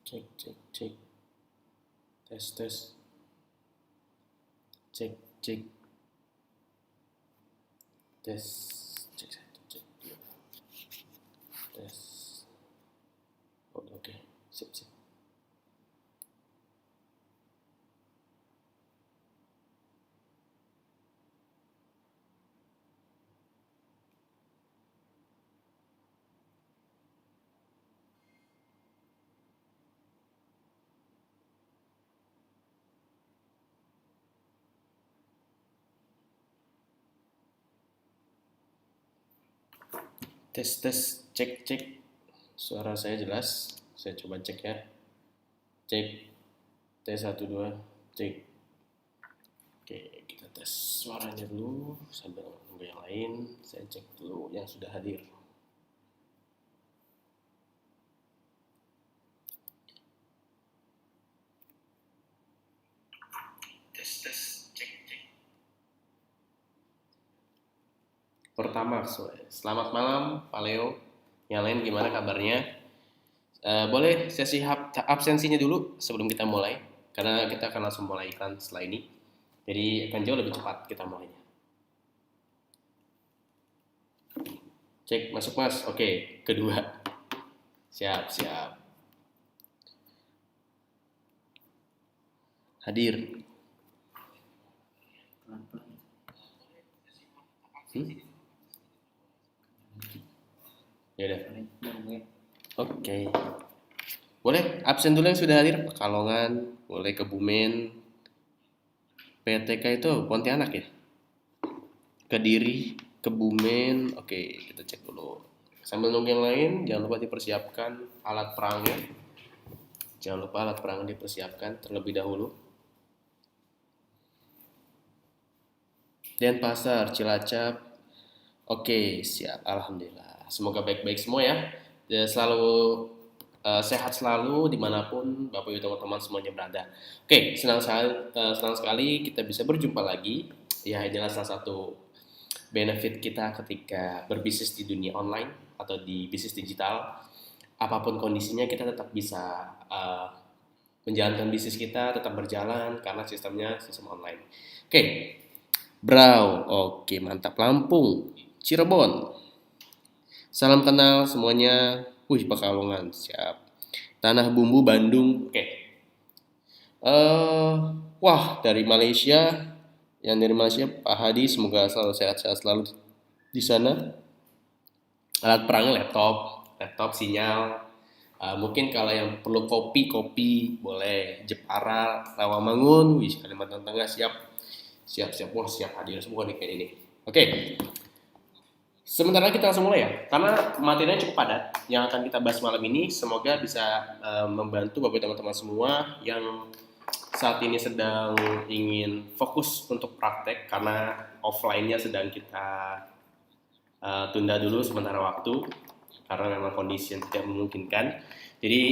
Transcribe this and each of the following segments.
Cek, cek, cek. Tes, tes. Cek, cek. Tes. Cek satu, cek dua. Tes. Oke. Sip, sip. Tes, tes. Cek, cek. Suara saya jelas. Saya coba cek ya. Cek. Tes 1 2. Cek. Oke, kita tes suaranya dulu sambil nunggu yang lain. Saya cek dulu yang sudah hadir. Tes, tes. Cek, cek. Pertama, selamat malam Pak Leo. Yang lain gimana kabarnya? Boleh sesi absensinya dulu sebelum kita mulai, karena kita akan langsung mulai iklan setelah ini. Jadi akan jauh lebih cepat kita mulainya. Cek masuk mas, oke. Kedua, siap siap. Hadir. Ya udah. Oke. Boleh absen dulu yang sudah hadir. Pekalongan, boleh Kebumen, PTK itu Pontianak ya? Kediri, Kebumen. Oke, kita cek dulu. Sambil nunggu yang lain, jangan lupa dipersiapkan alat perangnya. Jangan lupa alat perang dipersiapkan terlebih dahulu. Denpasar, Cilacap. Oke, siap. Alhamdulillah. Semoga baik-baik semua ya. Dan selalu sehat selalu dimanapun Bapak Ibu teman-teman semuanya berada. Oke, senang sekali kita bisa berjumpa lagi. Ya, inilah salah satu benefit kita ketika berbisnis di dunia online atau di bisnis digital. Apapun kondisinya kita tetap bisa menjalankan bisnis kita tetap berjalan karena sistemnya sistem online. Oke, Brau, oke mantap. Lampung, Cirebon, salam kenal semuanya. Pekalongan, siap. Tanah Bumbu, Bandung, oke. Wah, dari Malaysia, yang dari Malaysia Pak Hadi, semoga selalu sehat-sehat selalu di sana. Alat perangnya laptop sinyal. Mungkin kalau yang perlu kopi boleh. Jepara, Rawamangun, wih Kalimantan Tengah siap. Wah siap hadir semua nih kayak ini. Oke. Sementara kita langsung mulai ya, karena materinya cukup padat yang akan kita bahas malam ini. Semoga bisa membantu Bapak teman-teman semua yang saat ini sedang ingin fokus untuk praktek karena offline-nya sedang kita tunda dulu sementara waktu karena memang kondisi yang tidak memungkinkan. Jadi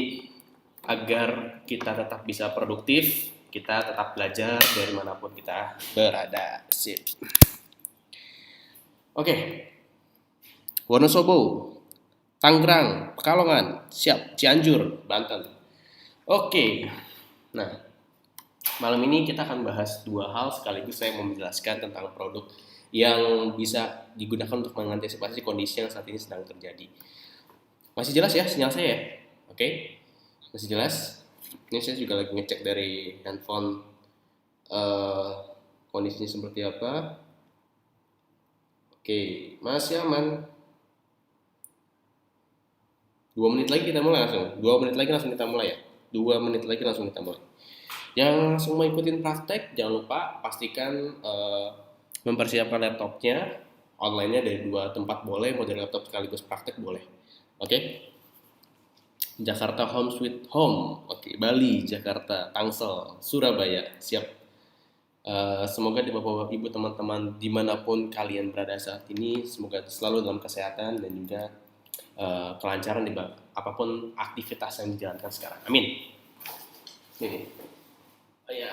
agar kita tetap bisa produktif, kita tetap belajar dari manapun kita berada. Sip. Oke. Wonosobo, Tangerang, Pekalongan, siap. Cianjur, Banten. Oke. Nah, malam ini kita akan bahas dua hal sekaligus saya mau menjelaskan tentang produk yang bisa digunakan untuk mengantisipasi kondisi yang saat ini sedang terjadi. Masih jelas ya sinyal saya ya? Oke. Masih jelas? Ini saya juga lagi ngecek dari handphone kondisinya seperti apa. Oke, masih aman. 2 menit lagi kita mulai langsung. 2 menit lagi langsung kita mulai ya. 2 menit lagi langsung kita mulai. Yang langsung mau ikutin praktek, jangan lupa pastikan mempersiapkan laptopnya. Online-nya dari 2 tempat boleh, mau dari laptop sekaligus praktek boleh. Oke. Jakarta Home Sweet Home. Oke, Bali, Jakarta, Tangsel, Surabaya. Siap. Semoga di Bapak Ibu teman-teman dimanapun kalian berada saat ini, semoga selalu dalam kesehatan dan juga kelancaran di apapun aktivitas yang dijalankan sekarang. Amin. Ini. Oh ya.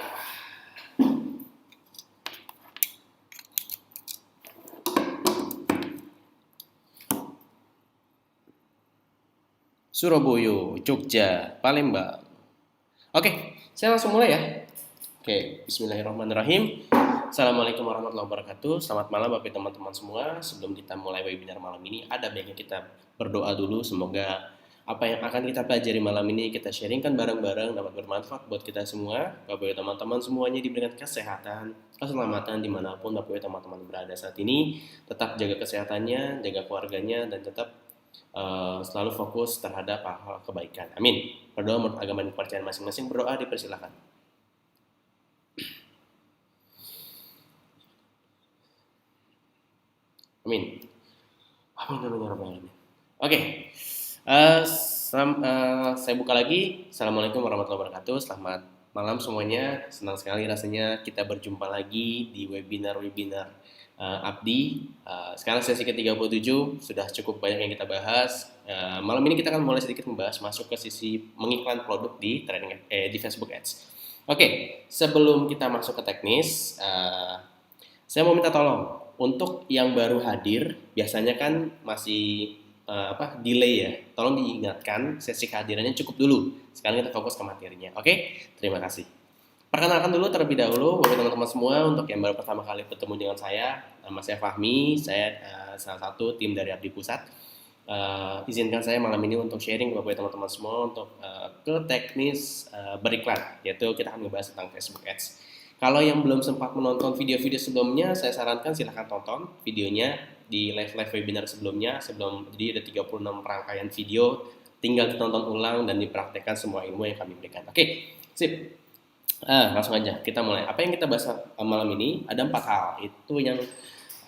Surabaya, Jogja, Palembang, Oke, saya langsung mulai ya. Oke, bismillahirrahmanirrahim. Assalamualaikum warahmatullahi wabarakatuh. Selamat malam Bapak teman-teman semua. Sebelum kita mulai webinar malam ini, ada baiknya kita berdoa dulu. Semoga apa yang akan kita pelajari malam ini kita sharingkan bareng-bareng dapat bermanfaat buat kita semua. Bapak teman-teman semuanya diberikan kesehatan, keselamatan dimanapun Bapak teman-teman berada saat ini. Tetap jaga kesehatannya, jaga keluarganya, dan tetap selalu fokus terhadap hal-hal kebaikan. Amin. Berdoa menurut agama dan kepercayaan masing-masing. Berdoa dipersilakan. Amin. Amin. Amin. Amin. Oke. Saya buka lagi. Assalamualaikum warahmatullahi wabarakatuh. Selamat malam semuanya. Senang sekali rasanya kita berjumpa lagi di webinar Abdi. Sekarang sesi ke-37, sudah cukup banyak yang kita bahas. Malam ini kita akan mulai sedikit membahas masuk ke sisi mengiklan produk di di Facebook Ads. Oke, sebelum kita masuk ke teknis, saya mau minta tolong untuk yang baru hadir, biasanya kan masih delay ya. Tolong diingatkan sesi kehadirannya cukup dulu. Sekarang kita fokus ke materinya. Oke? Terima kasih. Perkenalkan dulu terlebih dahulu buat teman-teman semua untuk yang baru pertama kali bertemu dengan saya. Nama saya Fahmi, saya salah satu tim dari Abdi Pusat. Izinkan saya malam ini untuk sharing buat teman-teman semua untuk ke teknis beriklan, yaitu kita akan membahas tentang Facebook Ads. Kalau yang belum sempat menonton video-video sebelumnya, saya sarankan silahkan tonton videonya di live webinar sebelumnya. Jadi ada 36 rangkaian video, tinggal ditonton ulang dan dipraktekkan semua ilmu yang kami berikan. Oke, sip. Langsung aja kita mulai. Apa yang kita bahas malam ini? Ada 4 hal. Itu yang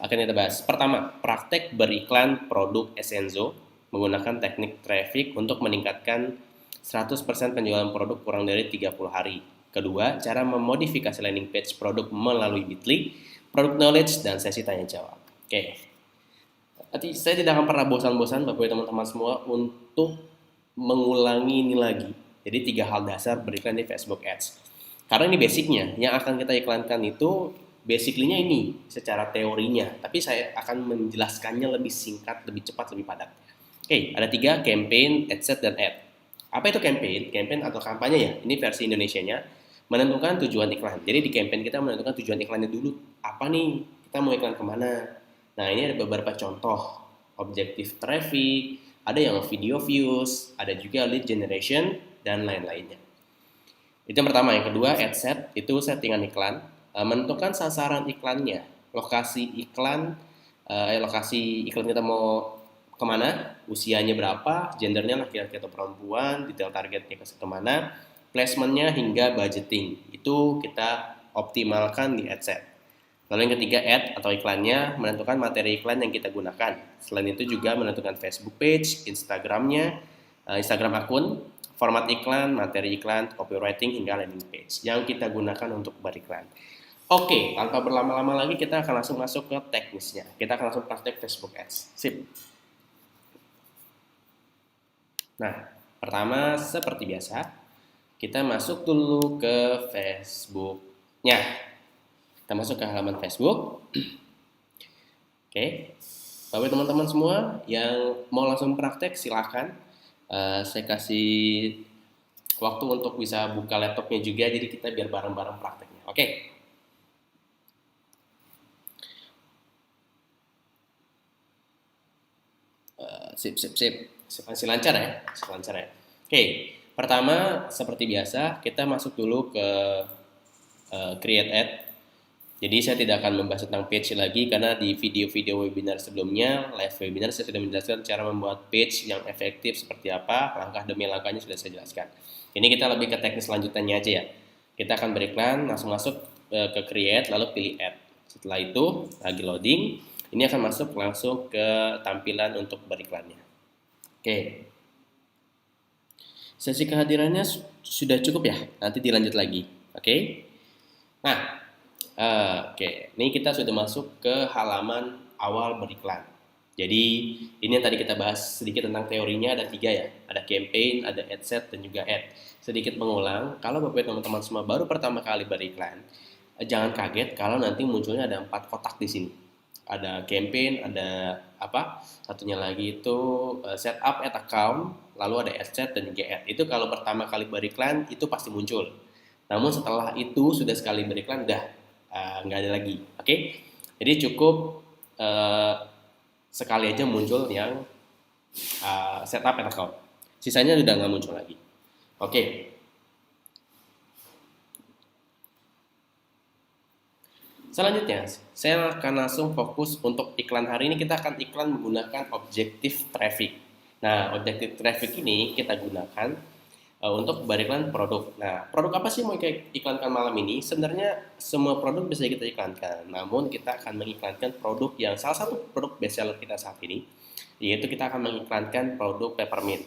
akan kita bahas. Pertama, praktek beriklan produk Essenzo menggunakan teknik traffic untuk meningkatkan 100% penjualan produk kurang dari 30 hari. Kedua, cara memodifikasi landing page produk melalui Bitly, produk knowledge, dan sesi tanya jawab. Oke. Nanti saya tidak akan pernah bosan-bosan Bapak teman-teman semua untuk mengulangi ini lagi. Jadi 3 hal dasar beriklan di Facebook Ads. Karena ini basicnya, yang akan kita iklankan itu basically-nya ini secara teorinya, tapi saya akan menjelaskannya lebih singkat, lebih cepat, lebih padat. Oke, ada 3, campaign, adset, dan ad. Apa itu campaign? Campaign atau kampanye ya, ini versi Indonesianya. Menentukan tujuan iklan. Jadi di campaign kita menentukan tujuan iklannya dulu. Apa nih? Kita mau iklan kemana? Nah, ini ada beberapa contoh. Objektif traffic, ada yang video views, ada juga lead generation, dan lain-lainnya. Itu yang pertama. Yang kedua, ad set, itu settingan iklan. Menentukan sasaran iklannya, lokasi iklan kita mau kemana, usianya berapa, gendernya laki-laki atau perempuan, detail targetnya ke kemana, placementnya hingga budgeting. Itu kita optimalkan di ad set. Lalu yang ketiga, ad atau iklannya, menentukan materi iklan yang kita gunakan. Selain itu juga menentukan Facebook page, Instagram akun, format iklan, materi iklan, copywriting, hingga landing page yang kita gunakan untuk beriklan. Oke, tanpa berlama-lama lagi kita akan langsung masuk ke teknisnya. Kita akan langsung praktek Facebook Ads. Sip. Nah, pertama seperti biasa, kita masuk dulu ke Facebook-nya. Kita masuk ke halaman Facebook. Oke. Bapak teman-teman semua yang mau langsung praktek silahkan. Saya kasih waktu untuk bisa buka laptopnya juga, jadi kita biar bareng-bareng prakteknya. Oke. Sip. Masih lancar ya? Oke. Pertama, seperti biasa, kita masuk dulu ke create ad. Jadi saya tidak akan membahas tentang page lagi karena di video-video webinar sebelumnya, live webinar, saya sudah menjelaskan cara membuat page yang efektif seperti apa, langkah demi langkahnya sudah saya jelaskan. Ini kita lebih ke teknis lanjutannya aja ya. Kita akan beriklan, langsung masuk ke create, lalu pilih add. Setelah itu, lagi loading, ini akan masuk langsung ke tampilan untuk beriklannya. Oke. Sesi kehadirannya sudah cukup ya, nanti dilanjut lagi. Oke. Nah, oke, ini kita sudah masuk ke halaman awal beriklan. Jadi ini yang tadi kita bahas sedikit tentang teorinya, ada 3 ya. Ada campaign, ada ad set, dan juga ad. Sedikit mengulang, kalau Bapak teman-teman semua baru pertama kali beriklan, jangan kaget kalau nanti munculnya ada 4 kotak di sini. ada campaign, ada apa? Satunya lagi itu setup ad account, lalu ada ad set dan juga ad. Itu kalau pertama kali beriklan itu pasti muncul. Namun setelah itu sudah sekali beriklan udah nggak ada lagi. Oke? Jadi cukup eh, sekali aja muncul yang setup ad account. Sisanya udah nggak muncul lagi. Oke. Selanjutnya, saya akan langsung fokus untuk iklan hari ini. Kita akan iklan menggunakan objektif traffic. Nah, objektif traffic ini kita gunakan untuk beriklan produk. Nah, produk apa sih mau kita iklankan malam ini? Sebenarnya semua produk bisa kita iklankan. Namun kita akan mengiklankan produk yang salah satu produk best seller kita saat ini, yaitu kita akan mengiklankan produk peppermint.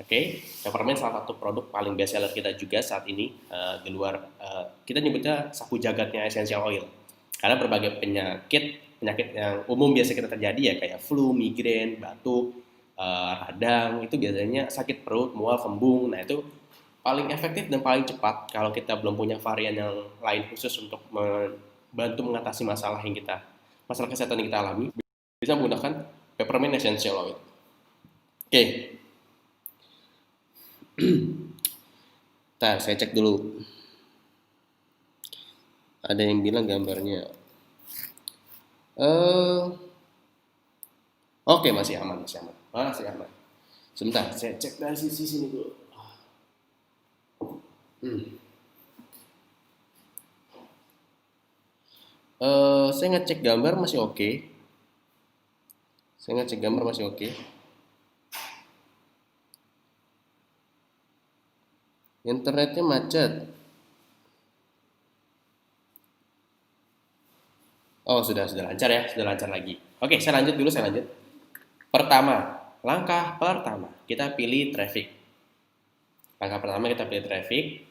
Oke, peppermint salah satu produk paling best seller kita juga saat ini di luar kita nyebutnya sapu jagatnya essential oil. Karena berbagai penyakit yang umum biasa kita terjadi ya kayak flu, migrain, batuk, radang itu biasanya sakit perut, mual, kembung. Nah itu paling efektif dan paling cepat kalau kita belum punya varian yang lain khusus untuk membantu mengatasi masalah kesehatan yang kita alami, bisa menggunakan peppermint essential oil. Oke, ntar saya cek dulu. Ada yang bilang gambarnya. Eh, oke masih aman, masih aman. Sebentar, saya cek dari sisi sini dulu. Hmm. Saya ngecek gambar masih oke. Saya ngecek gambar masih oke. Internetnya macet. Oh, sudah lancar ya, sudah lancar lagi. Oke, saya lanjut dulu, saya lanjut. Pertama, langkah pertama, kita pilih traffic. Langkah pertama kita pilih traffic.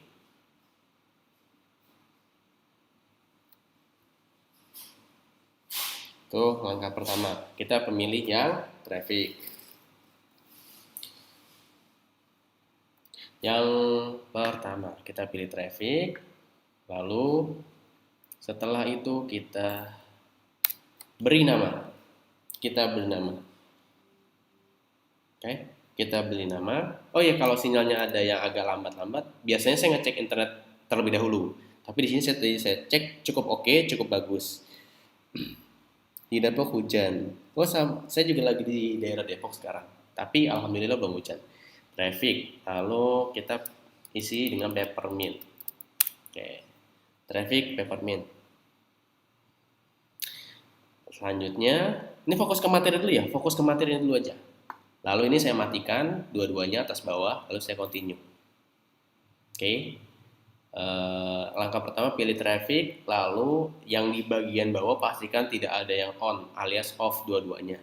Tuh, langkah pertama, kita pemilih yang traffic. Yang pertama, kita pilih traffic. Lalu setelah itu kita beri nama. Kita beri nama. Oke, kita beri nama. Oh ya, kalau sinyalnya ada yang agak lambat-lambat, biasanya saya ngecek internet terlebih dahulu. Tapi di sini saya cek cukup oke, cukup bagus. Di Depok hujan. Oh, saya juga lagi di daerah Depok sekarang. Tapi alhamdulillah belum hujan. Traffic. Lalu kita isi dengan peppermint. Oke. Traffic peppermint. Selanjutnya, ini fokus ke materi dulu ya. Fokus ke materi dulu aja. Lalu ini saya matikan dua-duanya atas bawah, lalu saya continue. Oke. Langkah pertama pilih traffic, lalu yang di bagian bawah pastikan tidak ada yang on alias off dua-duanya.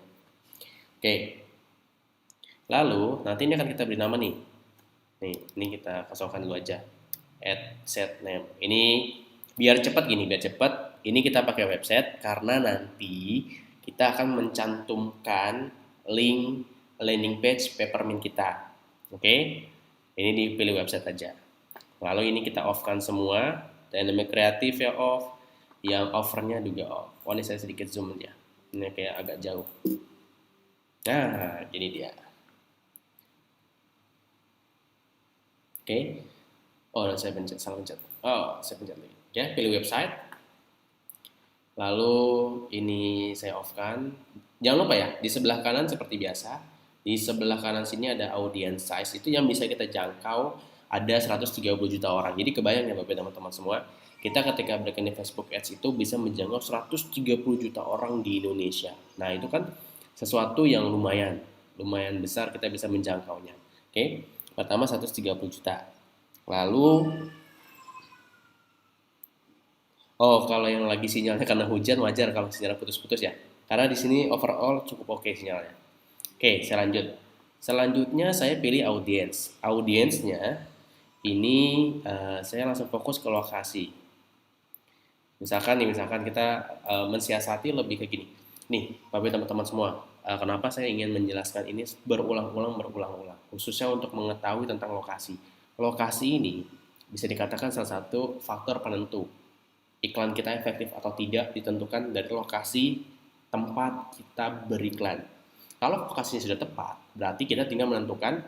Oke. Lalu nanti ini akan kita beri nama nih. Nih, ini kita kosongkan dulu aja. Add set name. Ini biar cepat gini, biar cepat. Ini kita pakai website karena nanti kita akan mencantumkan link landing page peppermint kita. Oke. Ini dipilih website aja. Lalu ini kita off-kan semua, dynamic kreatif ya off, yang offernya juga off. Oh, ini saya sedikit zoom aja. Ini kayak agak jauh. Nah, ini dia. Oke. Oh, saya pencet, salah pencet. Oh, saya pencet lagi. Ya, pilih website. Lalu ini saya off-kan. Jangan lupa ya, di sebelah kanan seperti biasa. Di sebelah kanan sini ada audience size. Itu yang bisa kita jangkau ada 130 juta orang. Jadi kebayang ya Bapak teman-teman semua, kita ketika beriklan di Facebook Ads itu bisa menjangkau 130 juta orang di Indonesia. Nah, itu kan sesuatu yang lumayan besar kita bisa menjangkaunya. Oke. Pertama 130 juta. Lalu kalau yang lagi sinyalnya karena hujan wajar kalau sinyalnya putus-putus ya. Karena di sini overall cukup oke sinyalnya. Oke, saya lanjut. Selanjutnya saya pilih audience. Audiensnya ini saya langsung fokus ke lokasi. Misalkan kita mensiasati lebih ke gini. Nih, Bapak teman-teman semua, kenapa saya ingin menjelaskan ini berulang-ulang, khususnya untuk mengetahui tentang lokasi. Lokasi ini bisa dikatakan salah satu faktor penentu iklan kita efektif atau tidak ditentukan dari lokasi tempat kita beriklan. Kalau lokasinya sudah tepat, berarti kita tinggal menentukan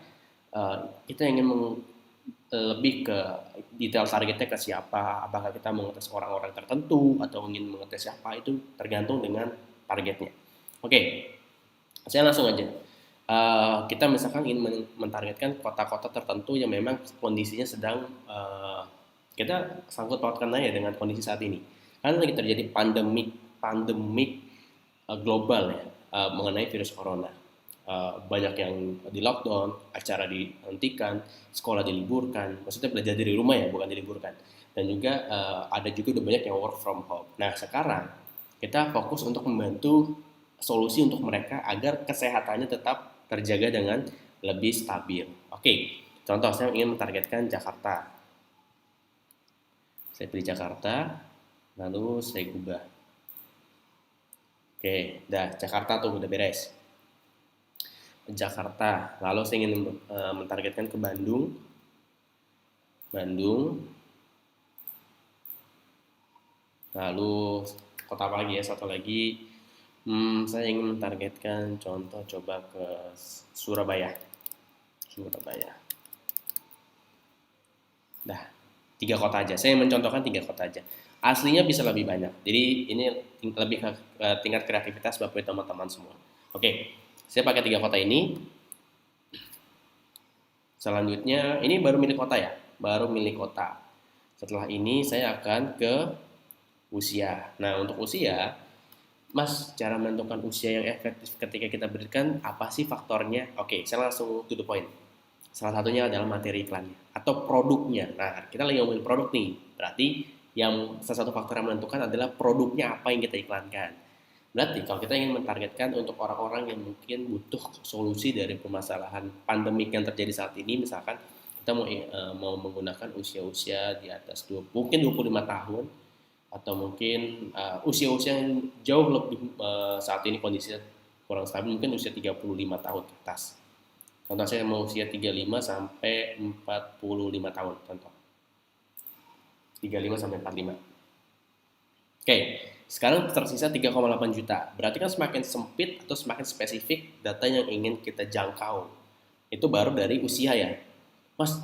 kita ingin lebih ke detail targetnya ke siapa, apakah kita mengetes orang-orang tertentu atau ingin mengetes siapa, itu tergantung dengan targetnya. Oke, saya langsung aja. Kita misalkan ingin mentargetkan kota-kota tertentu yang memang kondisinya sedang kita sangkut pautkan aja dengan kondisi saat ini. Karena lagi terjadi pandemik global ya, mengenai virus corona. Banyak yang di lockdown, acara dihentikan, sekolah diliburkan, maksudnya belajar dari rumah ya, bukan diliburkan. Dan juga ada juga udah banyak yang work from home. Nah sekarang kita fokus untuk membantu solusi untuk mereka agar kesehatannya tetap terjaga dengan lebih stabil. Oke, contoh saya ingin mentargetkan Jakarta. Saya pilih Jakarta, lalu saya ubah. Oke, dah Jakarta tuh udah beres. Jakarta, lalu saya ingin mentargetkan ke Bandung. Lalu kota apa lagi ya? Satu lagi, saya ingin mentargetkan contoh coba ke Surabaya. Dah, 3 kota aja. Saya mencontohkan 3 kota aja. Aslinya bisa lebih banyak. Jadi ini lebih ke tingkat kreativitas Bapak teman-teman semua. Oke, saya pakai 3 kota ini. Selanjutnya, ini baru milik kota ya, baru milik kota. Setelah ini saya akan ke usia. Nah, untuk usia, Mas, cara menentukan usia yang efektif ketika kita berikan apa sih faktornya? Oke, saya langsung to the point. Salah satunya adalah materi iklannya atau produknya. Nah, kita lagi ngomongin produk nih. Berarti yang salah satu faktor yang menentukan adalah produknya apa yang kita iklankan. Berarti kalau kita ingin mentargetkan untuk orang-orang yang mungkin butuh solusi dari permasalahan pandemik yang terjadi saat ini, misalkan kita mau menggunakan usia-usia di atas mungkin 25 tahun atau mungkin usia-usia yang jauh lebih saat ini kondisinya kurang stabil, mungkin usia 35 tahun ke atas. Contoh saya mau usia 35 sampai 45 tahun, contoh. 35 sampai 45. Oke, sekarang tersisa 3,8 juta. Berarti kan semakin sempit atau semakin spesifik data yang ingin kita jangkau. Itu baru dari usia ya. Mas,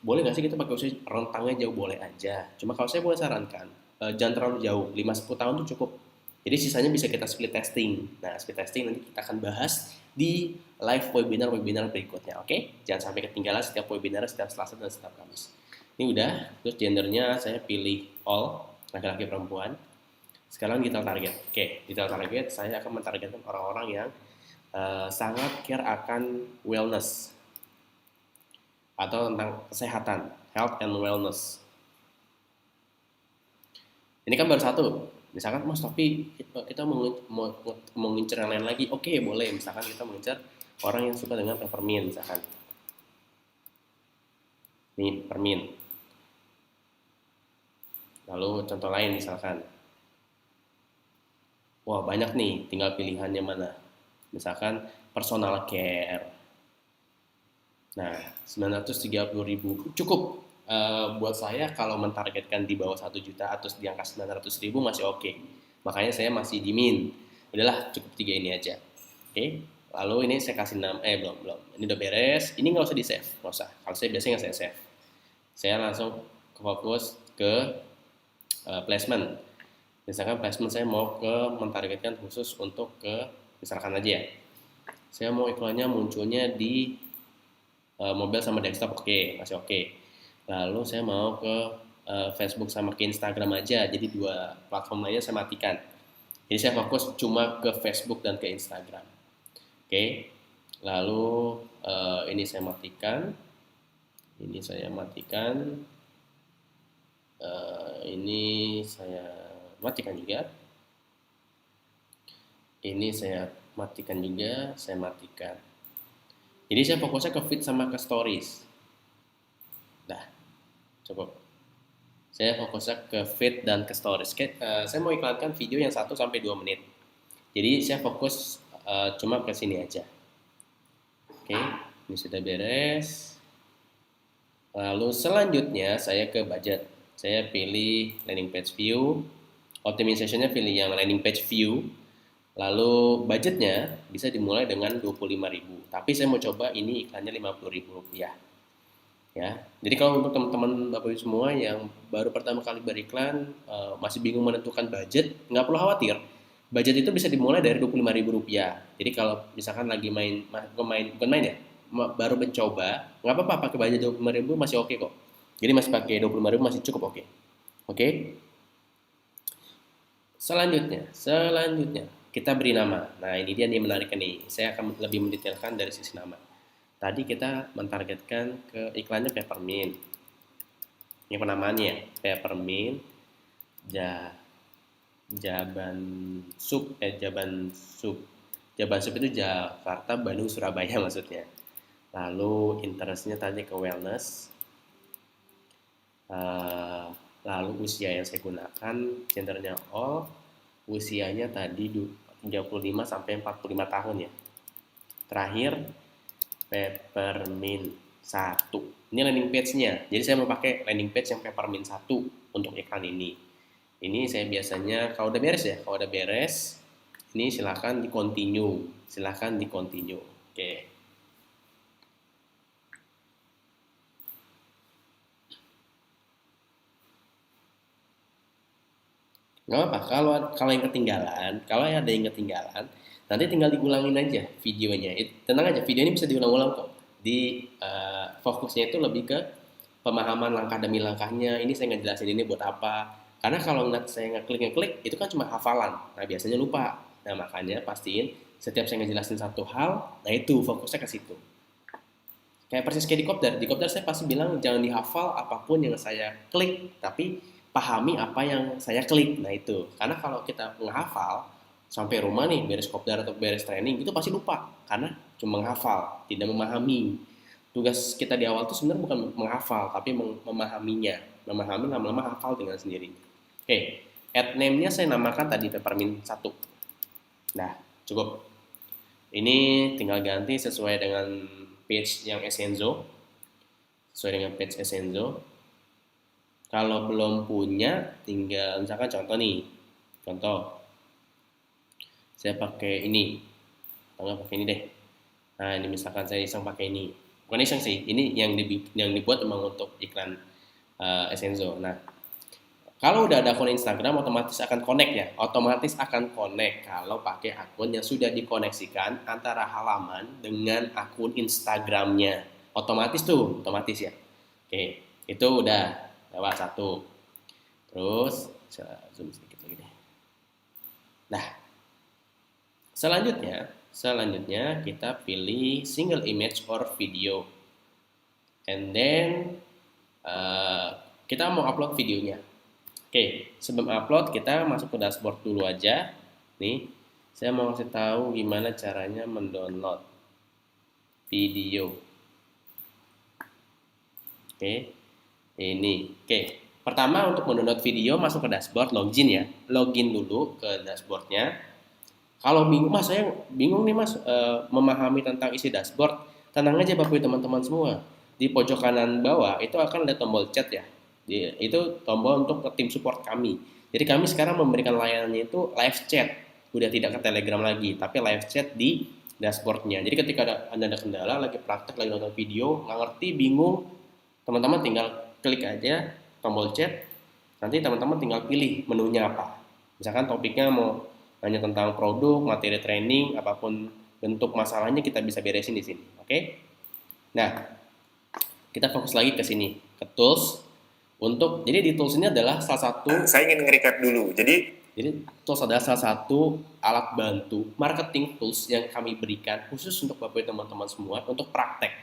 boleh nggak sih kita pakai usia rentangnya jauh? Boleh aja. Cuma kalau saya boleh sarankan, jangan terlalu jauh. 5-10 tahun itu cukup. Jadi sisanya bisa kita split testing. Nah, split testing nanti kita akan bahas di live webinar berikutnya. Oke? Jangan sampai ketinggalan setiap webinar, setiap Selasa dan setiap Kamis. Ini udah, terus gendernya saya pilih all, laki-laki perempuan. Sekarang detail target. Oke, detail target saya akan mentargetkan orang-orang yang sangat care akan wellness atau tentang kesehatan, health and wellness. Ini kan baru satu. Misalkan Mas, tapi kita mau mengincar yang lain lagi. Oke, boleh. Misalkan kita mengincar orang yang suka dengan peppermint misalkan. Nih, peppermint. Lalu contoh lain misalkan. Wah, banyak nih, tinggal pilihannya mana. Misalkan personal care. Nah, 930.000 cukup. Buat saya kalau mentargetkan di bawah 1 juta atau di angka 900.000 masih oke. Makanya saya masih dimin. Udahlah, cukup 3 ini aja. Oke. Lalu ini saya kasih belum. Ini udah beres. Ini nggak usah di save, nggak usah. Kalau saya biasanya nggak saya save. Saya langsung fokus ke placement. Misalkan placement saya mau mentargetkan khusus untuk ke misalkan aja ya. Saya mau iklannya munculnya di mobile sama desktop, oke, masih oke. Lalu saya mau ke Facebook sama ke Instagram aja, jadi 2 platform lainnya saya matikan. Jadi saya fokus cuma ke Facebook dan ke Instagram. Oke. Lalu ini saya matikan. Ini saya matikan juga. Ini saya matikan juga, saya matikan. Jadi saya fokusnya ke feed sama ke stories. Dah, cukup. Saya fokusnya ke feed dan ke stories. Saya mau iklankan video yang 1-2 menit. Jadi saya fokus cuma ke sini aja. Oke, ini sudah beres. Lalu selanjutnya saya ke budget. Saya pilih landing page view. Optimization-nya pilih yang landing page view. Lalu budgetnya bisa dimulai dengan 25.000. Tapi saya mau coba ini iklannya 50.000 rupiah. Ya, jadi kalau untuk teman-teman Bapak Ibu semua yang baru pertama kali beriklan, masih bingung menentukan budget, nggak perlu khawatir. Budget itu bisa dimulai dari 25.000 rupiah. Jadi kalau misalkan lagi bukan main ya, baru mencoba, nggak apa-apa pakai budget 25.000 masih oke kok. Jadi masih pakai 25.000 masih cukup oke. Oke. Selanjutnya kita beri nama. Nah, ini dia nih menariknya nih. Saya akan lebih mendetailkan dari sisi nama. Tadi kita mentargetkan ke iklannya peppermint. Ini penamaannya peppermint ja, Jaban Sup Jaban Sup itu Jakarta, Bandung, Surabaya maksudnya. Lalu interestnya tadi ke wellness. Eh, Lalu usia yang saya gunakan gendernya all, usianya tadi 35 sampai 45 tahun ya. Terakhir Peppermint 1. Ini landing page-nya. Jadi saya mau pakai landing page yang Peppermint 1 untuk iklan ini. Ini saya biasanya kalau udah beres ya, kalau udah beres, ini silahkan di continue. Silahkan di continue. Oke. Nggak apa-apa, kalau yang ketinggalan, kalau ada yang ketinggalan, nanti tinggal diulangin aja videonya. Tenang aja, video ini bisa diulang-ulang kok. Fokusnya itu lebih ke pemahaman langkah demi langkahnya. Ini saya ngejelasin ini buat apa. Karena kalau saya ngeklik, itu kan cuma hafalan. Nah, biasanya lupa. Nah, makanya pastiin setiap saya ngejelasin satu hal, nah itu fokusnya ke situ. Kayak persis kayak di kopdar. Di kopdar saya pasti bilang jangan dihafal apapun yang saya klik, tapi pahami apa yang saya klik. Nah itu, karena kalau kita menghafal sampai rumah nih beres kopdar atau beres training itu pasti lupa karena cuma menghafal, tidak memahami. Tugas kita di awal tuh sebenarnya bukan menghafal, tapi memahaminya. Memahami lama-lama hafal dengan sendirinya. Oke, ad name-nya saya namakan tadi Peppermint 1. Nah, cukup. Ini tinggal ganti sesuai dengan page yang Essenzo. Sesuai dengan page Essenzo. Kalau belum punya, tinggal misalkan contoh nih. Contoh, saya pakai ini. Atau pakai ini deh. Nah, ini misalkan saya iseng pakai ini. Bukan iseng sih, ini yang dibuat memang untuk iklan Essenzo. Nah, kalau udah ada akun Instagram otomatis akan connect ya. Otomatis akan connect kalau pakai akun yang sudah dikoneksikan antara halaman dengan akun Instagramnya. Otomatis ya. Oke, itu udah lewat satu. Terus saya zoom sedikit lagi deh. Nah, selanjutnya kita pilih single image or video. And then kita mau upload videonya. Oke, sebelum upload kita masuk ke dashboard dulu aja. Nih, saya mau kasih tahu gimana caranya mendownload video. Oke, ini. Oke, pertama untuk mendownload video masuk ke dashboard, login ya. Login dulu ke dashboardnya. Kalau bingung, mas saya bingung nih mas memahami tentang isi dashboard. Tenang aja Bapak teman-teman semua. Di pojok kanan bawah itu akan ada tombol chat ya. Itu tombol untuk tim support kami. Jadi kami sekarang memberikan layanannya itu live chat, udah tidak ke Telegram lagi, tapi live chat di dashboardnya. Jadi ketika Anda ada kendala, lagi praktek, lagi nonton video, nggak ngerti, bingung, teman-teman tinggal klik aja tombol chat, nanti teman-teman tinggal pilih menunya apa. Misalkan topiknya mau nanya tentang produk, materi training, apapun bentuk masalahnya kita bisa beresin di sini. Oke? Nah, kita fokus lagi ke sini, ke tools. Jadi di tools ini adalah salah satu, saya ingin nge-recap dulu. Jadi tools adalah salah satu alat bantu marketing tools yang kami berikan khusus untuk Bapak teman-teman semua untuk praktek.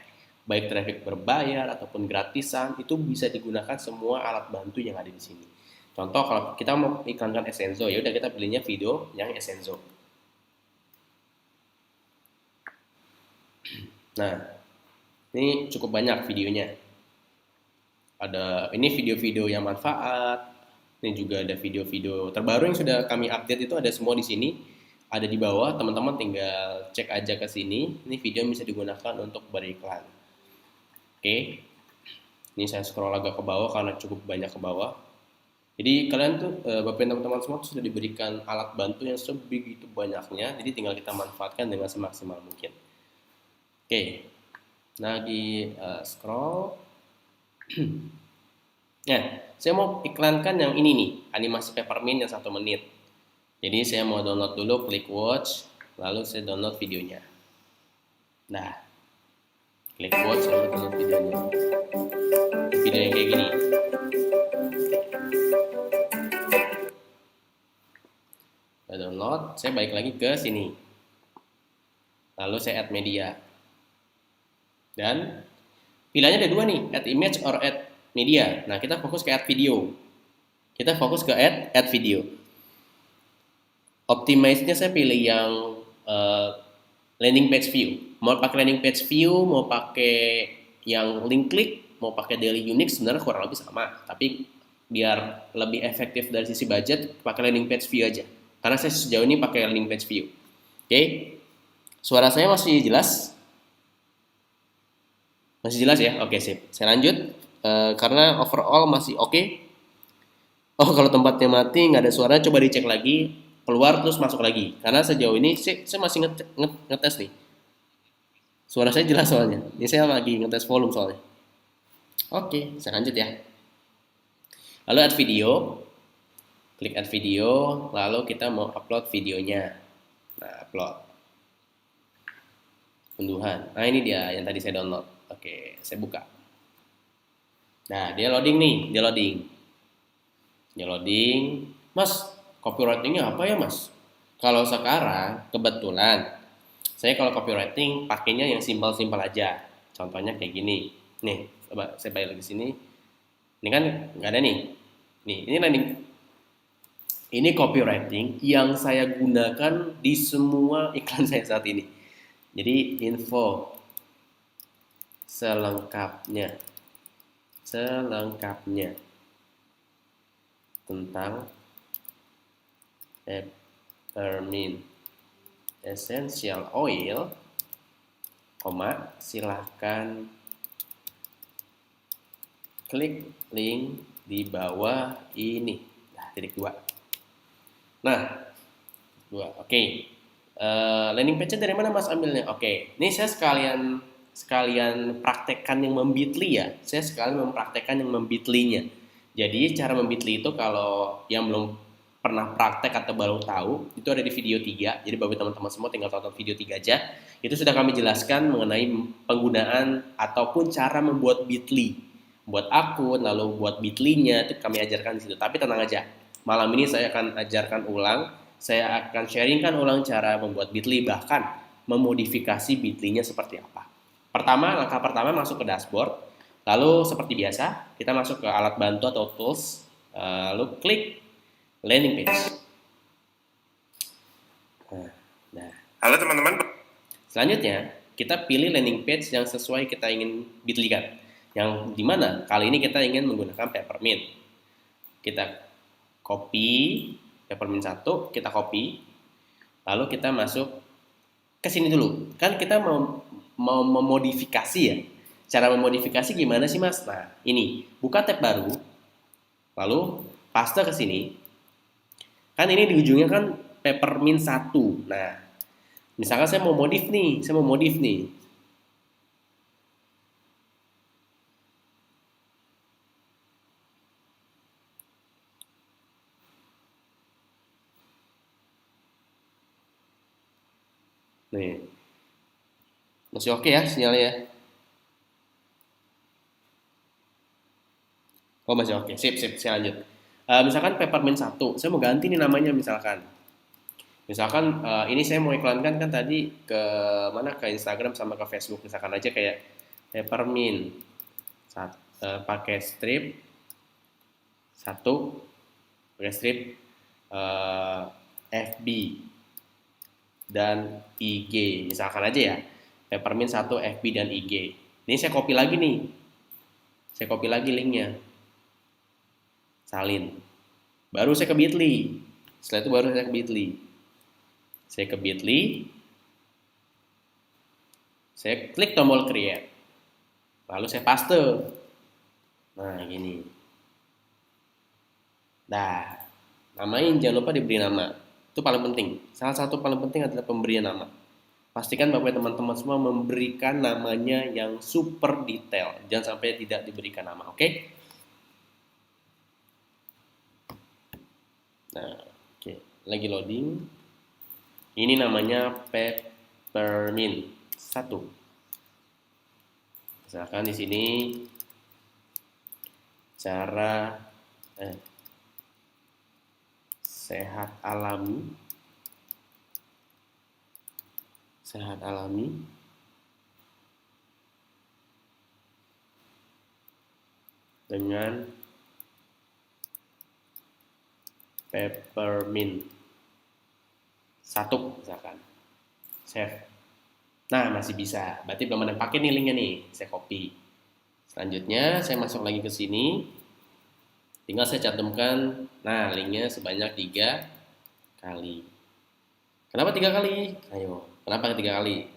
Baik traffic berbayar ataupun gratisan, itu bisa digunakan semua alat bantu yang ada di sini. Contoh kalau kita mau iklankan Essenzo, ya udah kita pilihnya video yang Essenzo. Nah, ini cukup banyak videonya. Ini video-video yang manfaat. Ini juga ada video-video terbaru yang sudah kami update, itu ada semua di sini. Ada di bawah, teman-teman tinggal cek aja ke sini. Ini video yang bisa digunakan untuk beriklan. Oke. Ini saya scroll agak ke bawah karena cukup banyak ke bawah. Jadi kalian tuh Bapak dan teman-teman semua tuh sudah diberikan alat bantu yang sebegitu banyaknya, jadi tinggal kita manfaatkan dengan semaksimal mungkin. Oke, nah di scroll. Nah, saya mau iklankan yang ini nih, animasi Peppermint yang 1 menit. Jadi saya mau download dulu, klik watch, lalu saya download videonya. Nah, klik watch lalu download videonya. Video yang kayak gini. Saya download, saya balik lagi ke sini. Lalu saya add media. Dan pilihannya ada 2 nih, add image or add media. Nah, kita fokus ke add video. Kita fokus ke add video. Optimize-nya saya pilih yang landing page view. Mau pakai landing page view, mau pakai yang link click, mau pakai daily unique sebenarnya kurang lebih sama. Tapi biar lebih efektif dari sisi budget, pakai landing page view aja. Karena saya sejauh ini pakai landing page view. Oke. Suara saya masih jelas? Masih jelas ya? Oke, sip. Saya lanjut. Karena overall masih oke. Oh, kalau tempatnya mati, nggak ada suara, coba dicek lagi. Keluar terus masuk lagi. Karena sejauh ini saya masih ngetes nih. Suara saya jelas soalnya. Ini saya lagi ngetes volume soalnya. Oke, saya lanjut ya. Lalu add video. Klik add video. Lalu kita mau upload videonya. Nah, upload. Unduhan. Nah, ini dia yang tadi saya download. Oke, saya buka. Nah, dia loading nih. Dia loading. Dia loading. Mas, copywritingnya apa ya, Mas? Kalau sekarang, kebetulan saya kalau copywriting pakainya yang simpel-simpel aja. Contohnya kayak gini. Nih, coba saya balik lagi sini. Ini kan nggak ada nih. Nih, ini landing. Ini copywriting yang saya gunakan di semua iklan saya saat ini. Jadi info selengkapnya tentang Peppermint Essential Oil, silahkan klik link di bawah ini. Nah, titik 2. Nah, 2. Oke. Landing page-nya dari mana Mas ambilnya? Oke. Ini saya sekalian praktekkan yang membitly ya. Saya sekalian mempraktekkan yang membitly-nya. Jadi cara membitly itu kalau yang belum pernah praktek atau baru tahu, itu ada di video 3. Jadi bagi teman-teman semua tinggal tonton video 3 aja. Itu sudah kami jelaskan mengenai penggunaan ataupun cara membuat bitly. Buat akun, lalu buat bitly-nya itu kami ajarkan di situ. Tapi tenang aja. Malam ini saya akan ajarkan ulang. Saya akan sharingkan ulang cara membuat bitly, bahkan memodifikasi bitly-nya seperti apa. Langkah pertama masuk ke dashboard. Lalu seperti biasa, kita masuk ke alat bantu atau tools. Lalu klik landing page. Nah, Halo teman-teman. selanjutnya kita pilih landing page yang sesuai kita ingin bitly-kan. Yang dimana kali ini kita ingin menggunakan Peppermint. Kita copy Peppermint 1, kita copy. Lalu kita masuk ke sini dulu. Kan kita mau memodifikasi ya. Cara memodifikasi gimana sih Mas? Nah, ini buka tab baru. Lalu paste ke sini. Kan ini di ujungnya kan Peppermint 1. Nah, misalkan saya mau modif nih. Nih. Masih oke ya sinyalnya ya? Oh masih oke, sip, saya lanjut. Misalkan Peppermint 1, saya mau ganti nih namanya misalkan. Misalkan ini saya mau iklankan kan tadi ke mana, ke Instagram sama ke Facebook. Misalkan aja kayak Peppermint pakai strip 1, pakai strip FB dan IG. Misalkan aja ya, Peppermint 1 FB dan IG. Ini saya copy lagi nih. Saya copy lagi linknya. Salin. Baru saya ke Bitly. Setelah itu baru saya ke Bitly. Saya ke Bitly. Saya klik tombol create. Lalu saya paste. Nah, gini. Nah, namain jangan lupa diberi nama. Itu paling penting. Salah satu paling penting adalah pemberian nama. Pastikan Bapak teman-teman semua memberikan namanya yang super detail. Jangan sampai tidak diberikan nama, oke? Nah, oke. Lagi loading. Ini namanya peppermint 1. Misalkan di sini cara sehat alami dengan peppermint 1 misalkan. Save. Nah, masih bisa. Berarti belum ada pakai nih linknya nih. Saya copy. Selanjutnya saya masuk lagi ke sini. Tinggal saya cantumkan. Nah, linknya sebanyak 3 kali. Kenapa 3 kali? Ayo, kenapa 3 kali?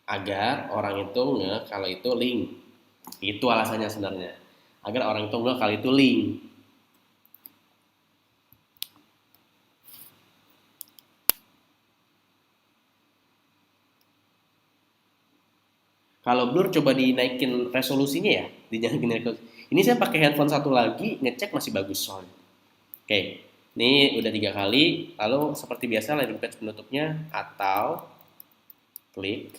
Agar orang itu kalau itu link. Itu alasannya sebenarnya. Agar orang itu kalau itu link. Kalau blur coba dinaikin resolusinya ya, Ini saya pakai handphone satu lagi, ngecek masih bagus soalnya. Oke, ini udah 3 kali. Lalu seperti biasa landing page penutupnya atau klik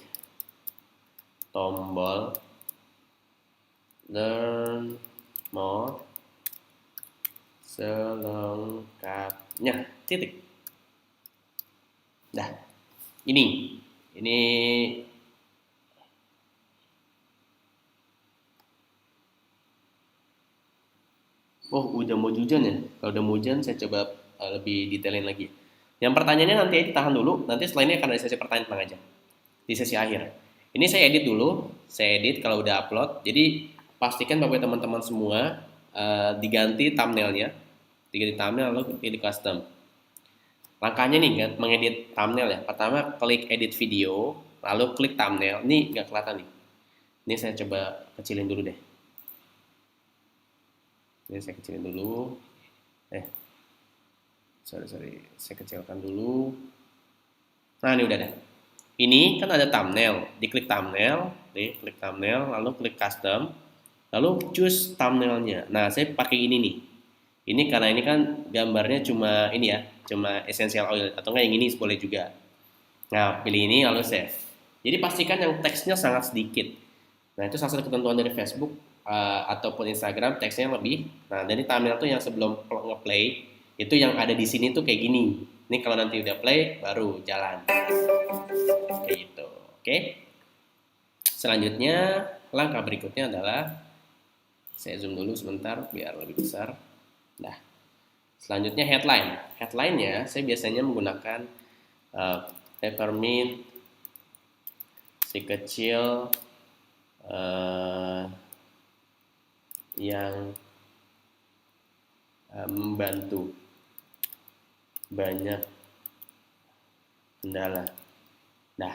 tombol learn more selengkapnya titik. Nah, ini oh, udah mau hujan ya? Kalau udah mau hujan, saya coba lebih detailin lagi. Yang pertanyaannya nanti tahan dulu. Nanti setelah ini akan ada sesi pertanyaan tenang aja. Di sesi akhir. Ini saya edit dulu. Saya edit kalau udah upload. Jadi pastikan Bapak teman-teman semua diganti thumbnailnya. Diganti thumbnail lalu pilih custom. Langkahnya nih kan, mengedit thumbnail ya. Pertama klik edit video, lalu klik thumbnail. Ini nggak kelihatan nih. Ini saya coba kecilin dulu deh. Ini saya kecilin dulu. Sorry. Saya kecilkan dulu. Nah, ini udah ada. Ini kan ada thumbnail. Diklik thumbnail, klik thumbnail, lalu klik custom, lalu choose thumbnailnya. Nah, saya pakai ini nih. Ini karena ini kan gambarnya cuma ini ya, cuma essential oil atau enggak yang ini boleh juga. Nah, pilih ini lalu save. Jadi pastikan yang teksnya sangat sedikit. Nah, itu salah satu ketentuan dari Facebook ataupun Instagram teksnya lebih. Nah, dari thumbnail tuh yang sebelum nge-play itu yang ada di sini tuh kayak gini. Ini kalau nanti udah play baru jalan. Kayak gitu. Oke. Selanjutnya langkah berikutnya adalah saya zoom dulu sebentar biar lebih besar. Nah, selanjutnya headline. Headline-nya saya biasanya menggunakan peppermint si kecil yang membantu banyak kendala. Nah,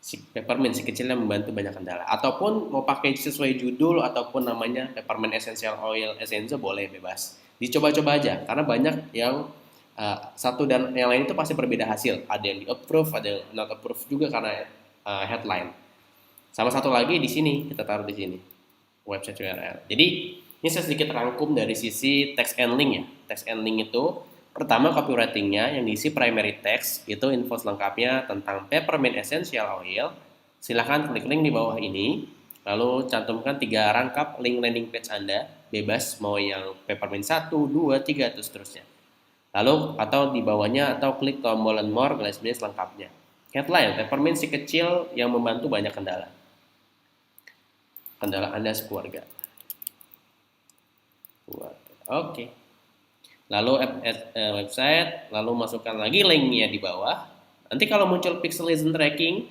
si peppermint si kecilnya membantu banyak kendala. Ataupun mau pakai sesuai judul ataupun namanya peppermint essential oil essence boleh bebas. Dicoba-coba aja karena banyak yang satu dan yang lain itu pasti berbeda hasil. Ada yang di approve, ada yang not approve juga karena headline. Sama satu lagi di sini kita taruh di sini website URL. Jadi ini saya sedikit rangkum dari sisi text and link ya. Text and link itu pertama copywritingnya yang diisi primary text itu info selengkapnya tentang peppermint essential oil. Silahkan klik link di bawah ini. Lalu cantumkan 3 rangkap link landing page Anda. Bebas mau yang peppermint 1, 2, 3 terus seterusnya. Lalu atau di bawahnya atau klik tombol learn more selengkapnya. Headline, peppermint si kecil yang membantu banyak kendala. Kendala Anda sekeluarga. Oke. Lalu website, lalu masukkan lagi linknya di bawah. Nanti kalau muncul pixel isn't tracking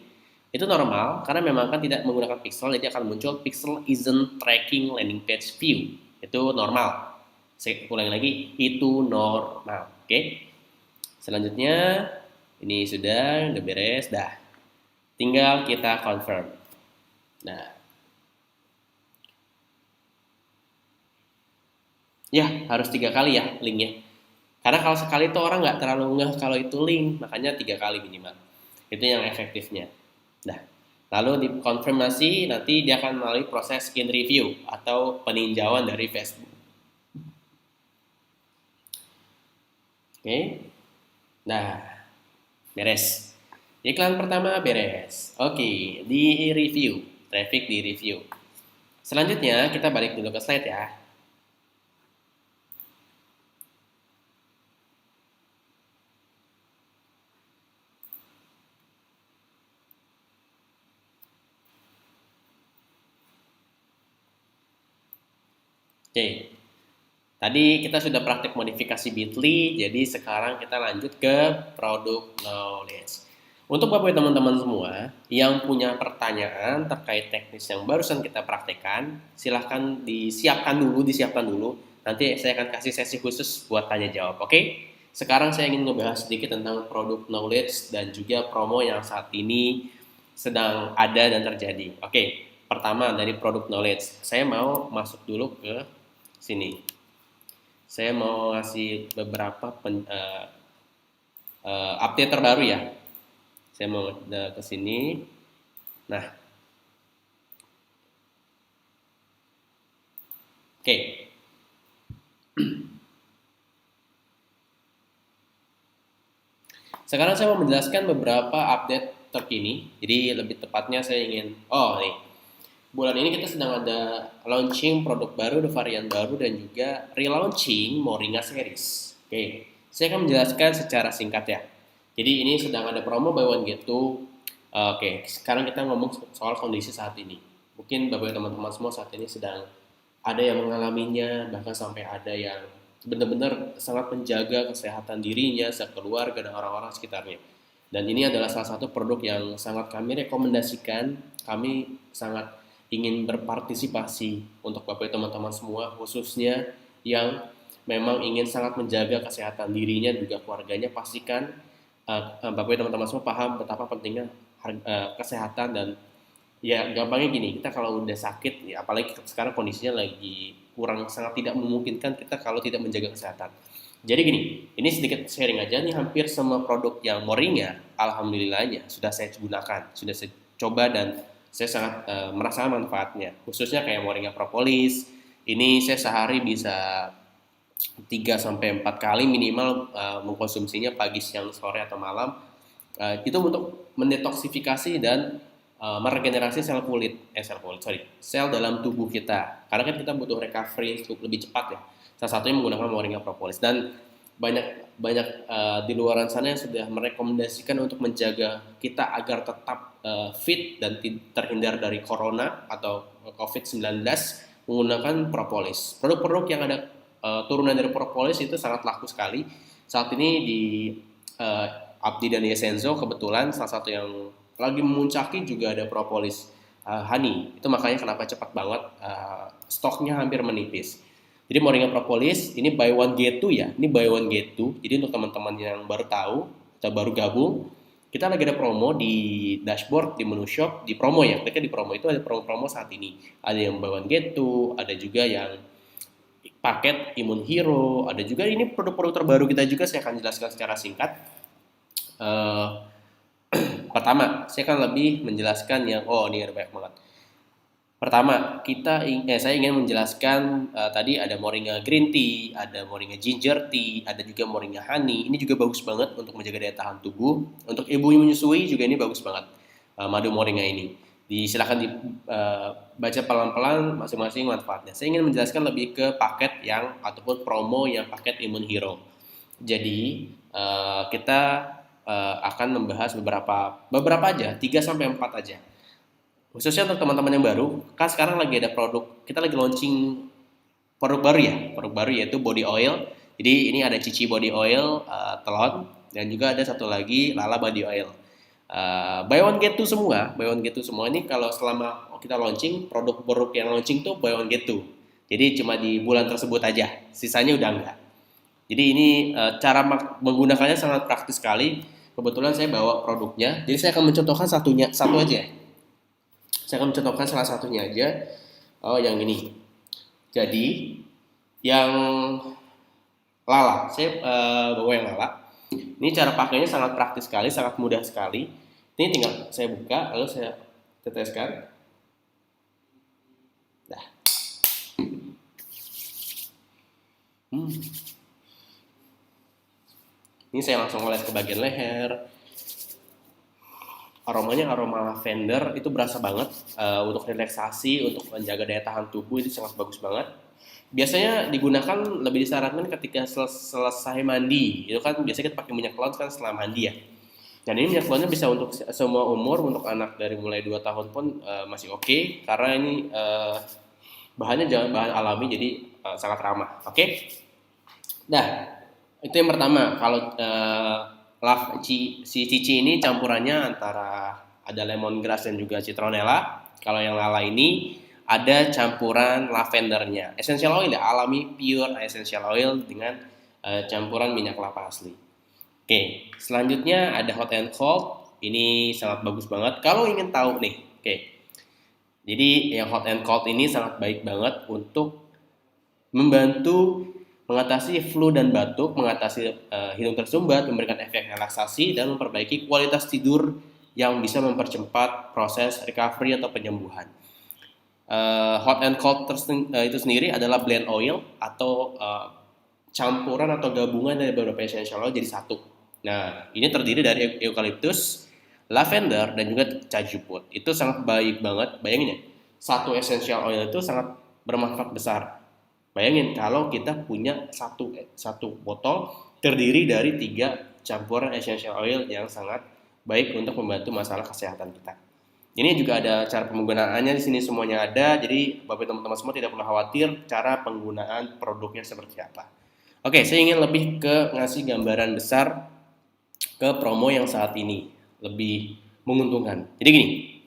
itu normal karena memang kan tidak menggunakan pixel, jadi akan muncul pixel isn't tracking landing page view. Itu normal. Saya ulangi lagi, itu normal. Oke. Selanjutnya ini sudah beres, dah. Tinggal kita confirm. Nah, ya harus 3 kali ya linknya. Karena kalau sekali itu orang nggak terlalu ngeh kalau itu link, makanya 3 kali minimal. Itu yang efektifnya. Nah, lalu dikonfirmasi nanti dia akan melalui proses skin review atau peninjauan dari Facebook. Oke, nah beres. Iklan pertama beres. Oke, di review, traffic di review. Selanjutnya kita balik dulu ke slide ya. Oke, tadi kita sudah praktek modifikasi Bitly, jadi sekarang kita lanjut ke produk knowledge. Untuk Bapak teman-teman semua yang punya pertanyaan terkait teknis yang barusan kita praktekkan, silahkan disiapkan dulu. Nanti saya akan kasih sesi khusus buat tanya jawab, oke? Sekarang saya ingin ngebahas sedikit tentang produk knowledge dan juga promo yang saat ini sedang ada dan terjadi. Oke, pertama dari produk knowledge, saya mau masuk dulu ke sini. Saya mau ngasih beberapa update terbaru ya. Saya mau ke sini. Nah, oke. Sekarang saya mau menjelaskan beberapa update terkini. Jadi lebih tepatnya saya ingin, nih, bulan ini kita sedang ada launching produk baru, ada varian baru dan juga relaunching Moringa series. Oke, saya akan menjelaskan secara singkat ya. Jadi ini sedang ada promo buy one get two. Oke, sekarang kita ngomong soal kondisi saat ini. Mungkin Bapak teman-teman semua saat ini sedang ada yang mengalaminya, bahkan sampai ada yang benar-benar sangat menjaga kesehatan dirinya, sekeluarga dan orang-orang sekitarnya. Dan ini adalah salah satu produk yang sangat kami rekomendasikan. Kami sangat ingin berpartisipasi untuk Bapak teman-teman semua, khususnya yang memang ingin sangat menjaga kesehatan dirinya juga keluarganya. Pastikan Bapak teman-teman semua paham betapa pentingnya kesehatan. Dan ya gampangnya gini, kita kalau udah sakit ya, apalagi sekarang kondisinya lagi kurang, sangat tidak memungkinkan kita kalau tidak menjaga kesehatan. Jadi gini, ini sedikit sharing aja nih, hampir semua produk yang Moringa alhamdulillahnya sudah saya gunakan, sudah saya coba dan saya sangat merasa manfaatnya. Khususnya kayak Moringa Propolis, ini saya sehari bisa 3 sampai 4 kali minimal mengkonsumsinya pagi, siang, sore atau malam. Itu untuk mendetoksifikasi dan meregenerasi sel dalam tubuh kita. Karena kan kita butuh recovery untuk lebih cepat ya. Salah satunya menggunakan Moringa Propolis. Dan banyak di luar sana yang sudah merekomendasikan untuk menjaga kita agar tetap fit dan terhindar dari corona atau COVID-19 menggunakan propolis. Produk-produk yang ada turunan dari propolis itu sangat laku sekali. Saat ini di Abdi dan Yesenzo kebetulan salah satu yang lagi memuncaki juga ada propolis honey. Itu makanya kenapa cepat banget stoknya hampir menipis. Jadi Moringa Propolis ini buy one get two ya. Ini buy one get two. Jadi untuk teman-teman yang baru tahu atau baru gabung, kita lagi ada promo di dashboard, di menu shop, di promo ya. Mereka di promo itu ada promo-promo saat ini. Ada yang buy one get two, ada juga yang paket Imun Hero, ada juga ini produk-produk terbaru kita juga, saya akan jelaskan secara singkat. Pertama, saya akan lebih menjelaskan yang ini ada banyak banget. Pertama, saya ingin menjelaskan tadi ada Moringa Green Tea, ada Moringa Ginger Tea, ada juga Moringa Honey. Ini juga bagus banget untuk menjaga daya tahan tubuh. Untuk ibu yang menyusui juga ini bagus banget, madu Moringa ini. Silakan dibaca pelan-pelan masing-masing manfaatnya. Saya ingin menjelaskan lebih ke paket yang ataupun promo yang paket Imun Hero. Jadi kita akan membahas beberapa aja, 3 sampai 4 aja. Khususnya untuk teman-teman yang baru, kan sekarang lagi ada kita lagi launching produk baru yaitu body oil. Jadi ini ada Cici body oil, telon, dan juga ada satu lagi Lala body oil. Buy one get two semua ini kalau selama kita launching, produk-produk yang launching tuh buy one get two. Jadi cuma di bulan tersebut aja, sisanya udah enggak. Jadi ini cara menggunakannya sangat praktis sekali. Kebetulan saya bawa produknya, jadi saya akan mencontohkan satu aja. Saya akan mencontohkan salah satunya aja. Yang ini. Jadi yang Lala. Saya bawa yang Lala. Ini cara pakainya sangat praktis sekali, sangat mudah sekali. Ini tinggal saya buka, lalu saya teteskan. Nah, ini saya langsung oles ke bagian leher. Aromanya aroma lavender, itu berasa banget untuk relaksasi, untuk menjaga daya tahan tubuh, itu sangat bagus banget. Biasanya digunakan lebih disarankan ketika selesai mandi. Itu kan biasanya kita pakai minyak laut kan setelah mandi ya. Dan ini minyak lautnya bisa untuk semua umur, untuk anak dari mulai 2 tahun pun masih oke, karena ini bahannya jangan bahan alami, jadi sangat ramah. Oke. Nah, itu yang pertama. Kalau si cici ini campurannya antara ada lemongrass dan juga citronella. Kalau yang lala ini ada campuran lavendernya, essential oil ya, alami pure essential oil dengan campuran minyak kelapa asli. Oke, selanjutnya ada hot and cold. Ini sangat bagus banget. Kalau ingin tahu nih, oke. Jadi yang hot and cold ini sangat baik banget untuk membantu mengatasi flu dan batuk, mengatasi hidung tersumbat, memberikan efek relaksasi, dan memperbaiki kualitas tidur yang bisa mempercepat proses recovery atau penyembuhan. Hot and cold itu sendiri adalah blend oil atau campuran atau gabungan dari beberapa essential oil jadi satu. Nah, ini terdiri dari eucalyptus, lavender, dan juga cajuput. Itu sangat baik banget. Bayangin ya, satu essential oil itu sangat bermanfaat besar. Bayangin kalau kita punya satu botol terdiri dari 3 campuran essential oil yang sangat baik untuk membantu masalah kesehatan kita. Ini juga ada cara penggunaannya, di sini semuanya ada. Jadi Bapak teman-teman semua tidak perlu khawatir cara penggunaan produknya seperti apa. Oke, saya ingin lebih ke ngasih gambaran besar ke promo yang saat ini lebih menguntungkan. Jadi gini,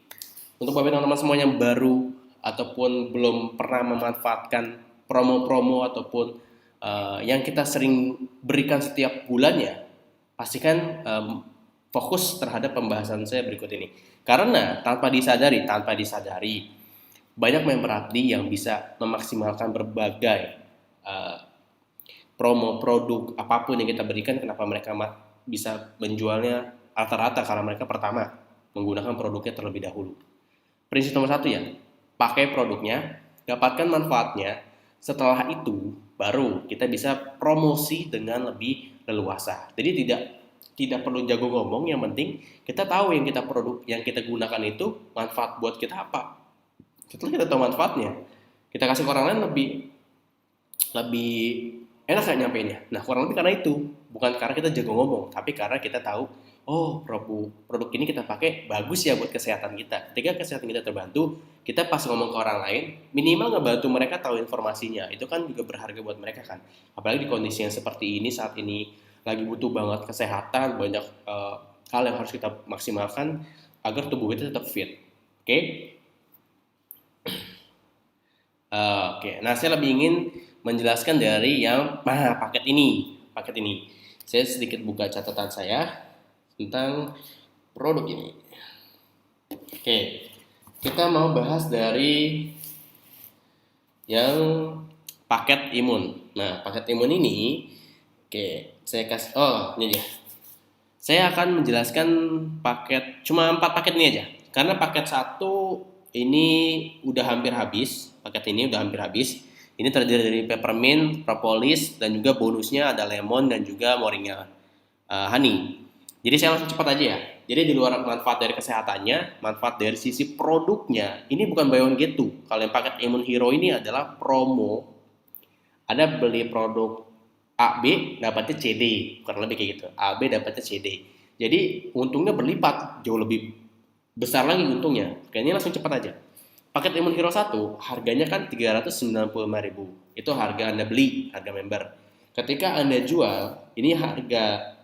untuk Bapak teman-teman semua yang baru ataupun belum pernah memanfaatkan promo-promo ataupun yang kita sering berikan setiap bulannya, pastikan fokus terhadap pembahasan saya berikut ini. Karena tanpa disadari banyak member abdi yang bisa memaksimalkan berbagai promo produk apapun yang kita berikan. Kenapa mereka bisa menjualnya rata-rata? Karena mereka pertama menggunakan produknya terlebih dahulu. Prinsip nomor 1 ya, pakai produknya, dapatkan manfaatnya. Setelah itu baru kita bisa promosi dengan lebih leluasa. Jadi tidak perlu jago ngomong, yang penting kita tahu yang kita gunakan itu manfaat buat kita apa. Setelah kita tahu manfaatnya, kita kasih ke orang lain lebih enak gak nyampeinnya. Nah, kurang lebih karena itu, bukan karena kita jago ngomong, tapi karena kita tahu, oh, produk ini kita pakai bagus ya buat kesehatan kita. Ketika kesehatan kita terbantu, kita pas ngomong ke orang lain, minimal ngebantu mereka tahu informasinya. Itu kan juga berharga buat mereka kan. Apalagi di kondisi yang seperti ini, saat ini lagi butuh banget kesehatan, banyak hal yang harus kita maksimalkan agar tubuh kita tetap fit. Oke? Oke. Nah, saya lebih ingin menjelaskan dari yang paket ini. Saya sedikit buka catatan saya tentang produk ini. Oke. Kita mau bahas dari yang paket imun. Nah, paket imun ini, oke, saya kasih, ini dia. Saya akan menjelaskan cuma 4 paket ini aja. Karena paket 1 ini udah hampir habis. Ini terdiri dari peppermint, propolis, dan juga bonusnya ada lemon dan juga moringa honey. Jadi saya langsung cepat aja ya. Jadi di luar manfaat dari kesehatannya, manfaat dari sisi produknya, ini bukan buy one get two. Kalau yang paket Immune Hero ini adalah promo. Ada beli produk A, B, dapatnya CD. Kurang lebih kayak gitu. A, B, dapatnya CD. Jadi untungnya berlipat, jauh lebih besar lagi untungnya. Kayaknya langsung cepat aja. Paket Immune Hero 1 harganya kan 395.000. Itu harga Anda beli, harga member. Ketika Anda jual, ini harga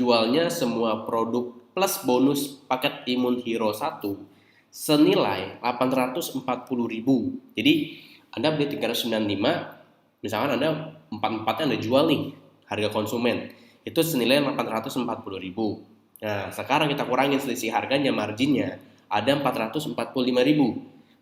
jualnya semua produk plus bonus paket Immune Hero 1 senilai 840.000. Jadi Anda beli 395, misalkan Anda 4-4-nya Anda jual nih, harga konsumen itu senilai 840.000. Nah, sekarang kita kurangin selisih harganya, marginnya ada 445.000.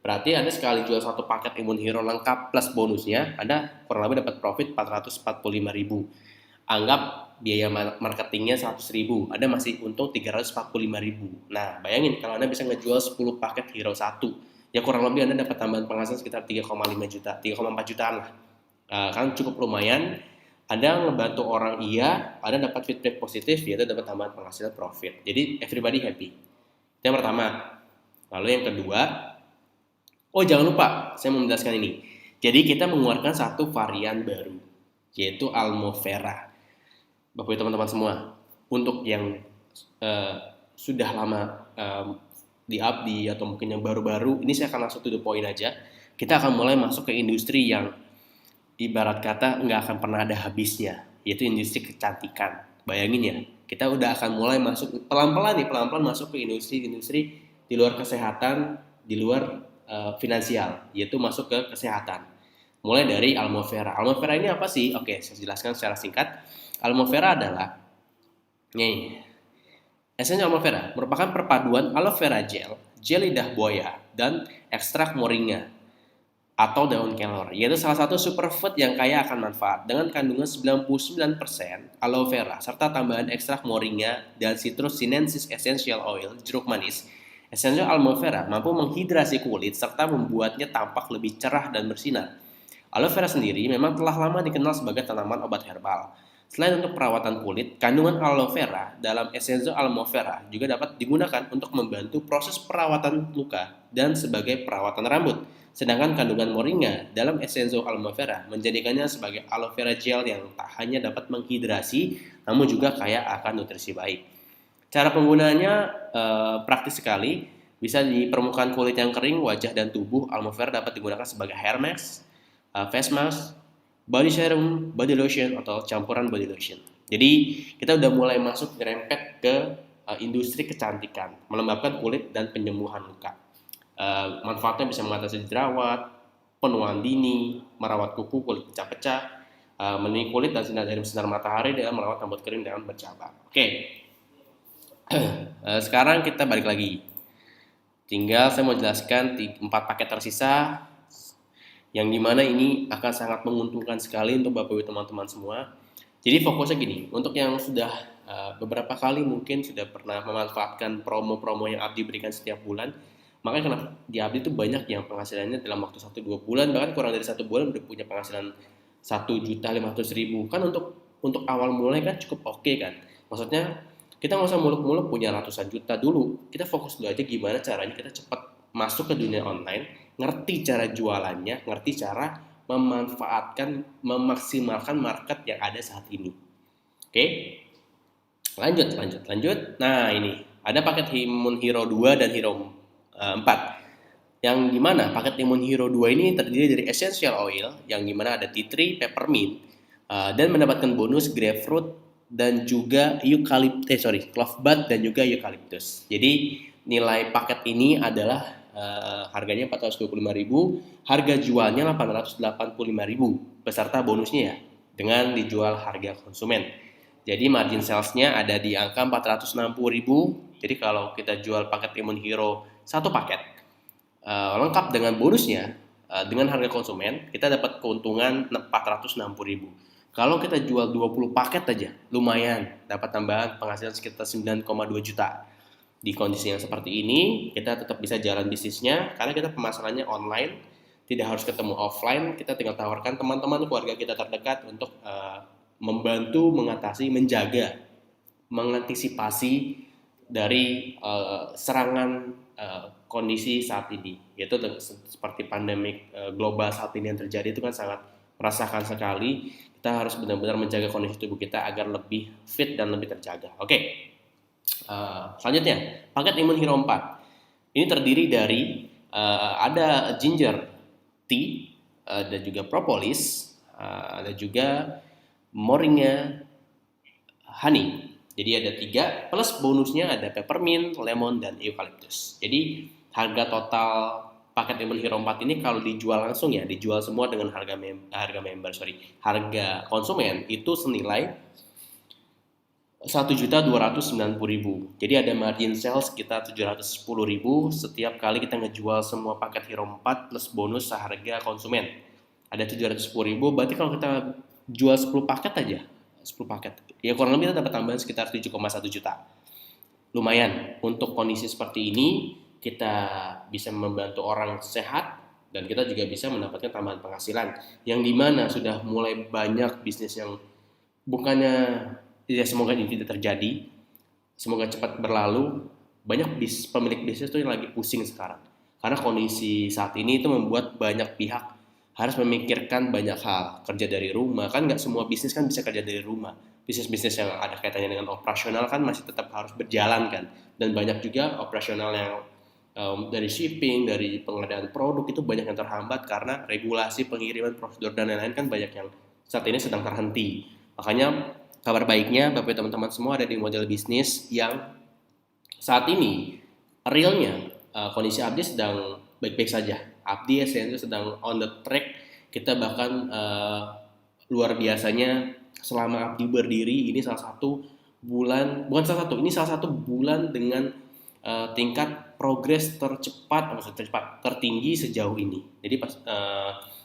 Berarti Anda sekali jual satu paket Immune Hero lengkap plus bonusnya, Anda kurang lebih dapat profit 445.000. Anggap biaya marketingnya 100.000, Anda masih untung 345.000. Nah, bayangin kalau Anda bisa ngejual 10 paket Hero 1, ya kurang lebih Anda dapat tambahan penghasilan sekitar 3,5 juta, 3,4 jutaan lah. Kan cukup lumayan. Anda ngebantu orang, iya, Anda dapat feedback positif, yaitu dapat tambahan penghasilan profit. Jadi everybody happy. Itu yang pertama. Lalu yang kedua, oh jangan lupa, saya mau menjelaskan ini. Jadi kita mengeluarkan satu varian baru, yaitu Almovera. Bapak Ibu teman-teman semua, untuk yang sudah lama di Abdi atau mungkin yang baru-baru, ini saya akan langsung to the point aja. Kita akan mulai masuk ke industri yang ibarat kata nggak akan pernah ada habisnya, yaitu industri kecantikan. Bayangin ya, kita udah akan mulai masuk pelan-pelan masuk ke industri di luar kesehatan, di luar finansial, yaitu masuk ke kesehatan. Mulai dari Almovera. Almovera ini apa sih? Oke, saya jelaskan secara singkat. Almovera adalah esensial Almovera merupakan perpaduan aloe vera gel, gel lidah buaya, dan ekstrak moringa atau daun kelor, yaitu salah satu superfood yang kaya akan manfaat dengan kandungan 99% aloe vera serta tambahan ekstrak moringa dan citrus sinensis essential oil, jeruk manis. Essential aloe vera mampu menghidrasi kulit serta membuatnya tampak lebih cerah dan bersinar. Aloe vera sendiri memang telah lama dikenal sebagai tanaman obat herbal. Selain untuk perawatan kulit, kandungan aloe vera dalam essential aloe vera juga dapat digunakan untuk membantu proses perawatan luka dan sebagai perawatan rambut. Sedangkan kandungan moringa dalam essential aloe vera menjadikannya sebagai aloe vera gel yang tak hanya dapat menghidrasi, namun juga kaya akan nutrisi baik. Cara penggunaannya praktis sekali, bisa di permukaan kulit yang kering, wajah dan tubuh. Aloe vera dapat digunakan sebagai hair mask, face mask, body serum, body lotion, atau campuran body lotion. Jadi kita udah mulai masuk nyerempet ke industri kecantikan, melembabkan kulit dan penyembuhan luka. Manfaatnya bisa mengatasi jerawat, penuaan dini, merawat kuku, kulit pecah-pecah, melindungi kulit dan sinar dari sinar matahari, dan merawat rambut kering dengan bercabang. Oke. Sekarang kita balik lagi. Tinggal saya mau jelaskan 4 paket tersisa, yang dimana ini akan sangat menguntungkan sekali untuk Bapak Ibu teman-teman semua. Jadi fokusnya gini, untuk yang sudah beberapa kali mungkin sudah pernah memanfaatkan promo-promo yang Abdi berikan setiap bulan, makanya kenapa di Abdi itu banyak yang penghasilannya dalam waktu 1-2 bulan, bahkan kurang dari 1 bulan udah punya penghasilan 1.500.000. Kan untuk awal mulai kan cukup oke kan. Maksudnya kita nggak usah muluk-muluk punya ratusan juta dulu. Kita fokus dulu aja gimana caranya kita cepat masuk ke dunia online, ngerti cara jualannya, ngerti cara memanfaatkan, memaksimalkan market yang ada saat ini. Oke, lanjut. Nah ini, ada paket Immune Hero 2 dan Hero 4. Yang dimana paket Immune Hero 2 ini terdiri dari essential oil, yang dimana ada tea tree, peppermint, dan mendapatkan bonus grapefruit dan juga clove bud dan juga eucalyptus. Jadi nilai paket ini adalah harganya 425.000, harga jualnya 885.000 beserta bonusnya ya, dengan dijual harga konsumen. Jadi margin salesnya ada di angka 460.000. Jadi kalau kita jual paket Immune Hero 1 paket lengkap dengan bonusnya dengan harga konsumen, kita dapat keuntungan 460.000. Kalau kita jual 20 paket aja, lumayan dapat tambahan penghasilan sekitar 9,2 juta. Di kondisi yang seperti ini, kita tetap bisa jalan bisnisnya karena kita pemasarannya online, tidak harus ketemu offline. Kita tinggal tawarkan teman-teman keluarga kita terdekat untuk membantu mengatasi, menjaga, mengantisipasi dari serangan kondisi saat ini, yaitu seperti pandemik global saat ini yang terjadi. Itu kan sangat merasakan sekali. Kita harus benar-benar menjaga kondisi tubuh kita agar lebih fit dan lebih terjaga. Oke. Selanjutnya, paket Immune Hero 4. Ini terdiri dari ada ginger tea, ada juga propolis, ada juga moringa honey. Jadi ada 3, plus bonusnya ada peppermint, lemon, dan eucalyptus. Jadi harga total paket Immune Hero 4 ini kalau dijual langsung ya, dijual semua dengan harga konsumen itu senilai 1.290.000. Jadi ada margin sales sekitar 710.000 setiap kali kita ngejual semua paket Hero 4 plus bonus seharga konsumen. Ada 710.000, berarti kalau kita jual 10 paket aja, 10 paket, ya kurang lebih kita dapat tambahan sekitar 7,1 juta. Lumayan, untuk kondisi seperti ini kita bisa membantu orang sehat dan kita juga bisa mendapatkan tambahan penghasilan yang dimana sudah mulai banyak bisnis yang bukannya ya semoga ini tidak terjadi, semoga cepat berlalu. Banyak pemilik bisnis tuh yang lagi pusing sekarang karena kondisi saat ini itu membuat banyak pihak harus memikirkan banyak hal, kerja dari rumah. Kan nggak semua bisnis kan bisa kerja dari rumah. Bisnis-bisnis yang ada kaitannya dengan operasional kan masih tetap harus berjalan kan, dan banyak juga operasional yang dari shipping, dari pengadaan produk itu banyak yang terhambat karena regulasi pengiriman, prosedur dan lain-lain kan banyak yang saat ini sedang terhenti. Makanya kabar baiknya Bapak teman-teman semua ada di model bisnis yang saat ini realnya kondisi Abdi sedang baik-baik saja. Abdi esensinya sedang on the track. Kita bahkan luar biasanya selama Abdi berdiri ini salah satu bulan, bukan salah satu, ini salah satu bulan dengan tingkat progres tertinggi sejauh ini. Jadi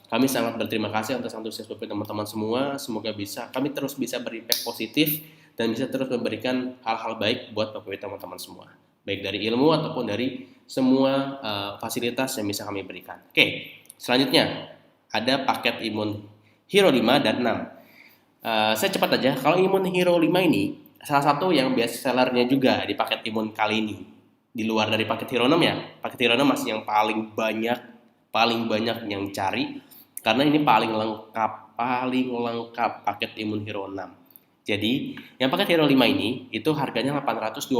kami sangat berterima kasih atas antusias Bapak teman-teman semua. Semoga kami terus bisa berimpact positif dan bisa terus memberikan hal-hal baik buat Bapak teman-teman semua, baik dari ilmu ataupun dari semua fasilitas yang bisa kami berikan. Oke, selanjutnya ada paket Imun Hero 5 dan 6. Saya cepat aja. Kalau Imun Hero 5 ini salah satu yang best sellernya juga di paket Imun kali ini. Di luar dari paket Hero 6 ya, paket Hero 6 masih yang paling banyak yang cari karena ini paling lengkap paket Imun Hero 6. Jadi, yang paket Hero 5 ini itu harganya 825.000.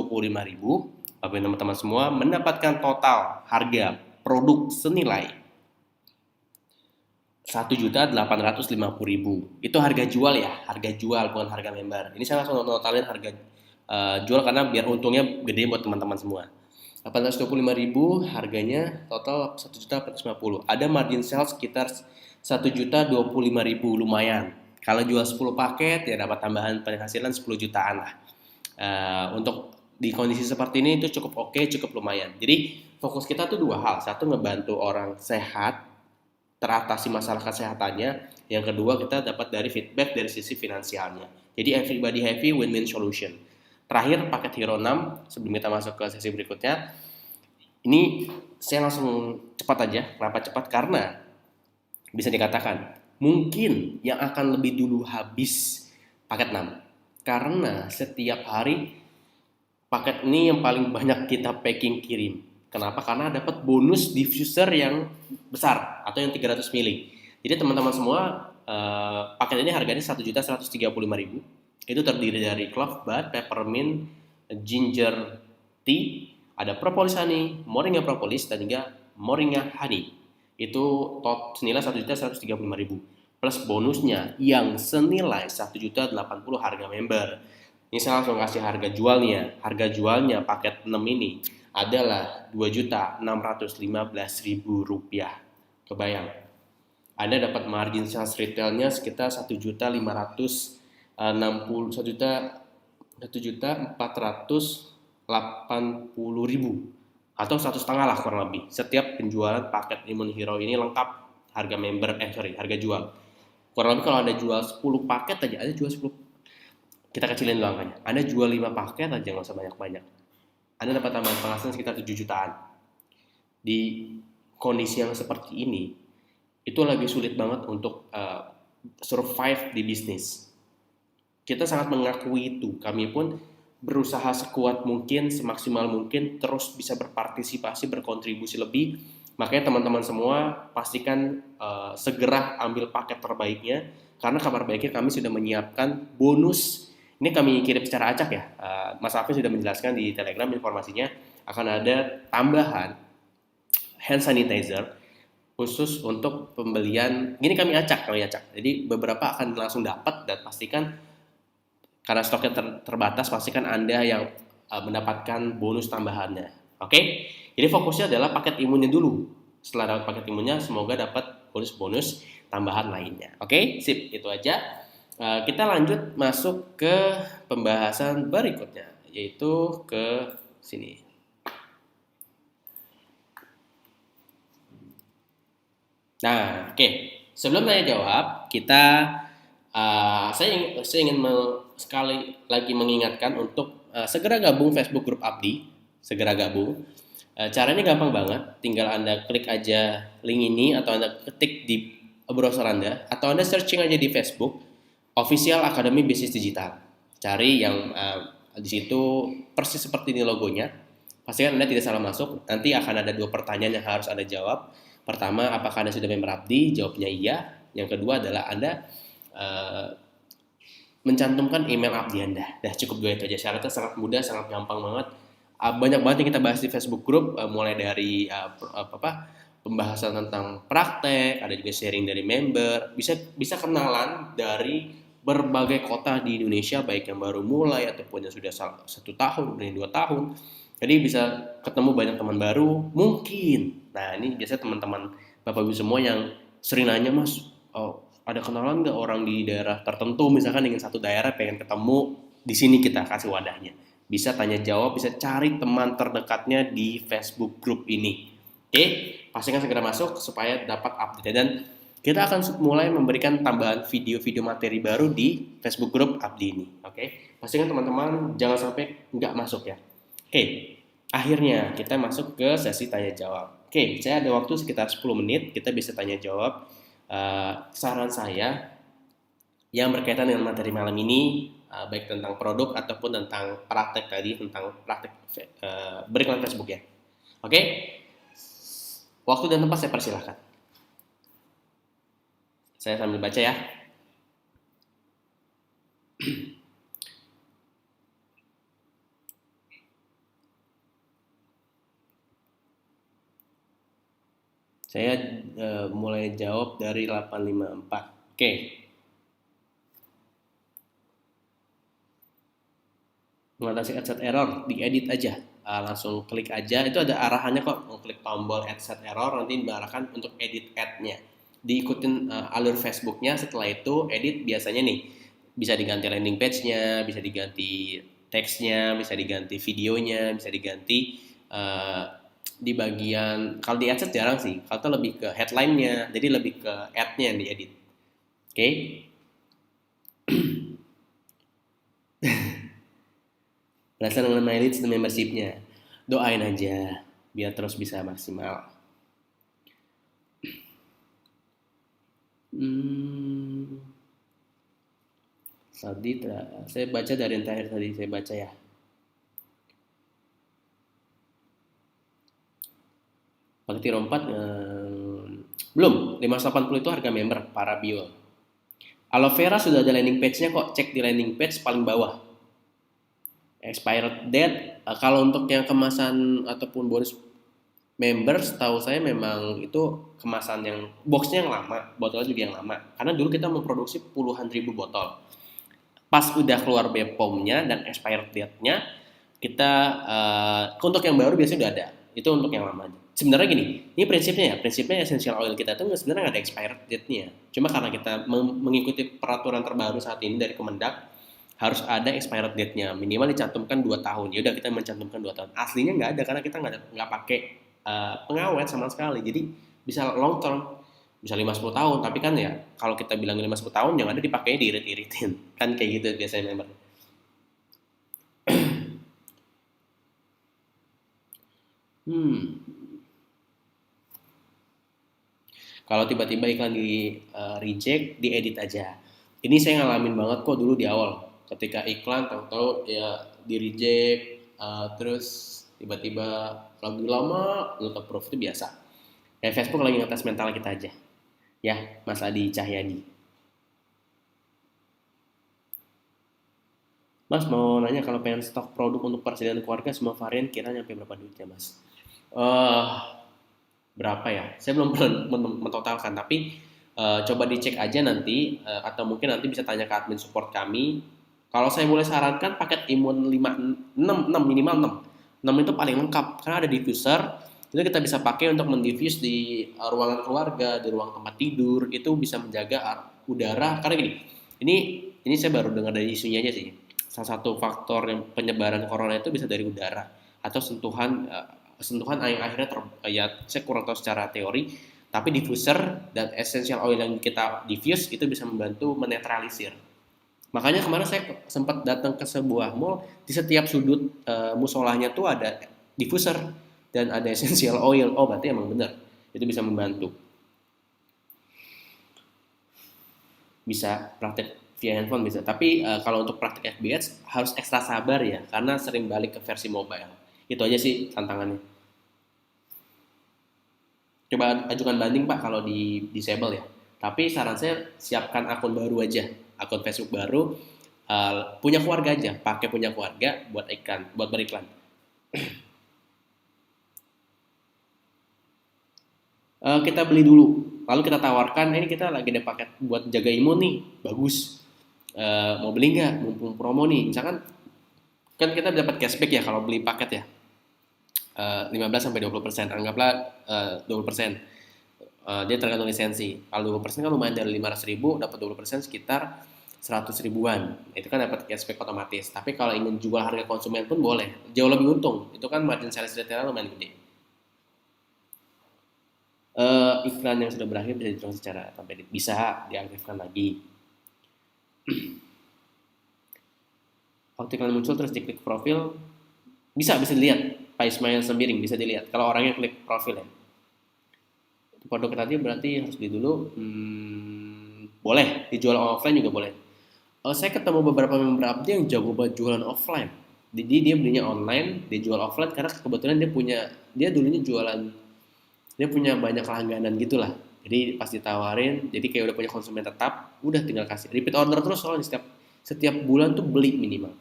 Bapak teman-teman semua mendapatkan total harga produk senilai 1.850.000. Itu harga jual ya, harga jual bukan harga member. Ini saya langsung notalin harga jual karena biar untungnya gede buat teman-teman semua. 825.000 harganya total 1.450.000. Ada margin sales sekitar 1.025.000, lumayan. Kalau jual 10 paket ya dapat tambahan penghasilan 10 jutaan lah. Untuk di kondisi seperti ini itu cukup oke, cukup lumayan. Jadi fokus kita tuh dua hal. Satu, ngebantu orang sehat teratasi masalah kesehatannya. Yang kedua, kita dapat dari feedback dari sisi finansialnya. Jadi everybody happy, win-win solution. Terakhir, paket Hero 6, sebelum kita masuk ke sesi berikutnya, ini saya langsung cepat aja. Kenapa cepat? Karena bisa dikatakan mungkin yang akan lebih dulu habis paket 6. Karena setiap hari paket ini yang paling banyak kita packing kirim. Kenapa? Karena dapat bonus diffuser yang besar atau yang 300 mili. Jadi teman-teman semua, paket ini harganya 1.135.000. Itu terdiri dari clove bud, peppermint, ginger tea, ada propolis honey, moringa propolis, dan juga moringa honey. Itu senilai 1.135.000 plus bonusnya yang senilai 1.080.000 harga member. Ini saya langsung kasih harga jualnya. Harga jualnya paket 6 ini adalah Rp2.615.000. Kebayang? Anda dapat margin sales retailnya sekitar 1.480.000 atau 1,5 lah kurang lebih. Setiap penjualan paket Imun Hero ini lengkap harga harga jual. Kurang lebih kalau Anda jual 10 paket aja, Anda jual 10, kita kecilin dulu angkanya. Anda jual 5 paket aja, nggak usah banyak-banyak. Anda dapat tambahan penghasilan sekitar 7 jutaan. Di kondisi yang seperti ini, itu lagi sulit banget untuk survive di bisnis. Kita sangat mengakui itu. Kami pun berusaha sekuat mungkin, semaksimal mungkin, terus bisa berpartisipasi, berkontribusi lebih. Makanya teman-teman semua pastikan segera ambil paket terbaiknya. Karena kabar baiknya kami sudah menyiapkan bonus. Ini kami kirim secara acak ya. Mas Afif sudah menjelaskan di Telegram informasinya akan ada tambahan hand sanitizer khusus untuk pembelian. Ini kami acak. Jadi beberapa akan langsung dapat dan pastikan karena stoknya terbatas, pastikan Anda yang mendapatkan bonus tambahannya. Oke? Jadi fokusnya adalah paket imunnya dulu. Setelah dapat paket imunnya, semoga dapat bonus-bonus tambahan lainnya. Oke? Sip, itu aja. Kita lanjut masuk ke pembahasan berikutnya, yaitu ke sini. Nah, oke. Sebelum tanya jawab, saya ingin sekali lagi mengingatkan untuk segera gabung Facebook Group Abdi, segera gabung. Caranya gampang banget, tinggal Anda klik aja link ini atau Anda ketik di browser Anda atau Anda searching aja di Facebook Official Academy Bisnis Digital. Cari yang di situ persis seperti ini logonya. Pastikan Anda tidak salah masuk. Nanti akan ada 2 pertanyaan yang harus Anda jawab. Pertama, apakah Anda sudah member Abdi? Jawabnya iya. Yang kedua adalah Anda uh, mencantumkan email Abdi Anda. Dah cukup 2 itu aja. Syaratnya sangat mudah, sangat gampang banget. Banyak banget yang kita bahas di Facebook Group, mulai dari pembahasan tentang praktek, ada juga sharing dari member, bisa kenalan dari berbagai kota di Indonesia, baik yang baru mulai ataupun yang sudah 1 tahun, kemudian 2 tahun. Jadi bisa ketemu banyak teman baru, mungkin. Nah, ini biasanya teman-teman Bapak Ibu semua yang sering nanya, Mas, ada kenalan nggak orang di daerah tertentu, misalkan ingin satu daerah pengen ketemu, di sini kita kasih wadahnya. Bisa tanya jawab, bisa cari teman terdekatnya di Facebook Group ini. Oke, pastikan segera masuk supaya dapat update. Dan kita akan mulai memberikan tambahan video-video materi baru di Facebook Group Abdi ini. Oke, pastikan teman-teman jangan sampai nggak masuk ya. Oke, akhirnya kita masuk ke sesi tanya jawab. Oke, saya ada waktu sekitar 10 menit, kita bisa tanya jawab. Saran saya yang berkaitan dengan materi malam ini, baik tentang produk ataupun tentang praktek tadi, tentang praktek beriklan Facebook ya. Oke, waktu dan tempat saya persilahkan. Saya sambil baca ya. Saya mulai jawab dari 854. Oke. Mengatasi adset error, diedit aja. Langsung klik aja, itu ada arahannya kok. Klik tombol adset error, nanti diarahkan untuk edit ad-nya. Diikutin alur Facebooknya, setelah itu edit biasanya nih. Bisa diganti landing page-nya, bisa diganti teksnya, bisa diganti videonya, bisa diganti di bagian, kalau di adset jarang sih, kalau itu lebih ke headline-nya, jadi lebih ke ad-nya yang diedit. Oke. Berdasarkan dengan mileage dan membership-nya, doain aja biar terus bisa maksimal. Tadi saya baca dari yang terakhir tadi saya baca ya. Pakai Tiro 4 belum, 580 itu harga member para bio. Aloe vera sudah ada landing page-nya kok, cek di landing page paling bawah. Expired date, kalau untuk yang kemasan ataupun bonus members, tahu saya memang itu kemasan yang boxnya yang lama, botolnya juga yang lama. Karena dulu kita memproduksi puluhan ribu botol. Pas udah keluar BPOM-nya dan expired date-nya, kita untuk yang baru biasanya udah ada. Itu untuk yang lama. Sebenarnya gini, ini prinsipnya essential oil kita tuh sebenarnya nggak ada expired date-nya. Cuma karena kita mengikuti peraturan terbaru saat ini dari Kemendak, harus ada expired date-nya, minimal dicantumkan 2 tahun. Ya udah kita mencantumkan 2 tahun. Aslinya nggak ada karena kita nggak pakai pengawet sama sekali. Jadi bisa long term, bisa 5-10 tahun. Tapi kan ya kalau kita bilang 5-10 tahun, yang ada dipakainya diirit-iritin. Kan kayak gitu biasanya member. Kalau tiba-tiba iklan di reject, diedit aja. Ini saya ngalamin banget kok dulu di awal. Ketika iklan tahu-tahu ya di reject, terus tiba-tiba lagi lama untuk approve, itu biasa. Ya Facebook lagi ngetes mental kita aja. Ya, Mas Adi Cahyadi. Mas mau nanya kalau pengen stok produk untuk persediaan keluarga semua varian kira nyampe berapa duitnya Mas? Berapa ya? Saya belum pernah mentotalkan, tapi coba dicek aja nanti, atau mungkin nanti bisa tanya ke admin support kami. Kalau saya boleh sarankan paket imun 5, 6 minimal 6. 6 itu paling lengkap karena ada diffuser. Itu kita bisa pakai untuk mendiffuse di ruangan keluarga, di ruang tempat tidur, itu bisa menjaga udara. Karena gini, ini ini saya baru dengar dari isunya aja sih. Salah satu faktor yang penyebaran corona itu bisa dari udara atau sentuhan yang akhirnya ya saya kurang tahu secara teori, tapi diffuser dan essential oil yang kita diffuse itu bisa membantu menetralisir. Makanya kemarin saya sempat datang ke sebuah mall, di setiap sudut musolanya tuh ada diffuser dan ada essential oil. Oh, berarti emang benar. Itu bisa membantu. Bisa praktek via handphone bisa. Tapi kalau untuk praktek FBS harus ekstra sabar ya, karena sering balik ke versi mobile. Itu aja sih tantangannya. Coba ajukan banding Pak kalau di disable ya. Tapi saran saya siapkan akun baru aja, akun Facebook baru, punya keluarga aja, pakai punya keluarga buat iklan, buat beriklan. Kita beli dulu, lalu kita tawarkan, ini kita lagi ada paket buat jaga imun nih, bagus. Mau beli nggak? Mumpung promo nih, misalkan kan kita dapat cashback ya kalau beli paket ya, 15-20%, anggaplah 20%. Dia tergantung lisensi. Kalau 20% kan lumayan, dari 500.000 dapat 20% sekitar 100 ribuan. Itu kan dapat cashback otomatis. Tapi kalau ingin jual harga konsumen pun boleh, jauh lebih untung. Itu kan margin sales retail lumayan gede. Iklan yang sudah berakhir bisa dihitung secara sampai bisa diaktifkan lagi. Waktu iklan muncul terus diklik profil, bisa dilihat. Pak Ismail Sembiring bisa dilihat kalau orangnya klik profil ya. Produk tadi berarti harus beli dulu. Boleh dijual offline juga boleh. Saya ketemu beberapa member Abdi yang jago buat jualan offline. Jadi dia belinya online, dia jual offline karena kebetulan dia dulunya jualan, dia punya banyak langganan gitulah. Jadi pas ditawarin, jadi kayak udah punya konsumen tetap, udah tinggal kasih repeat order terus, soalnya setiap bulan tuh beli minimal.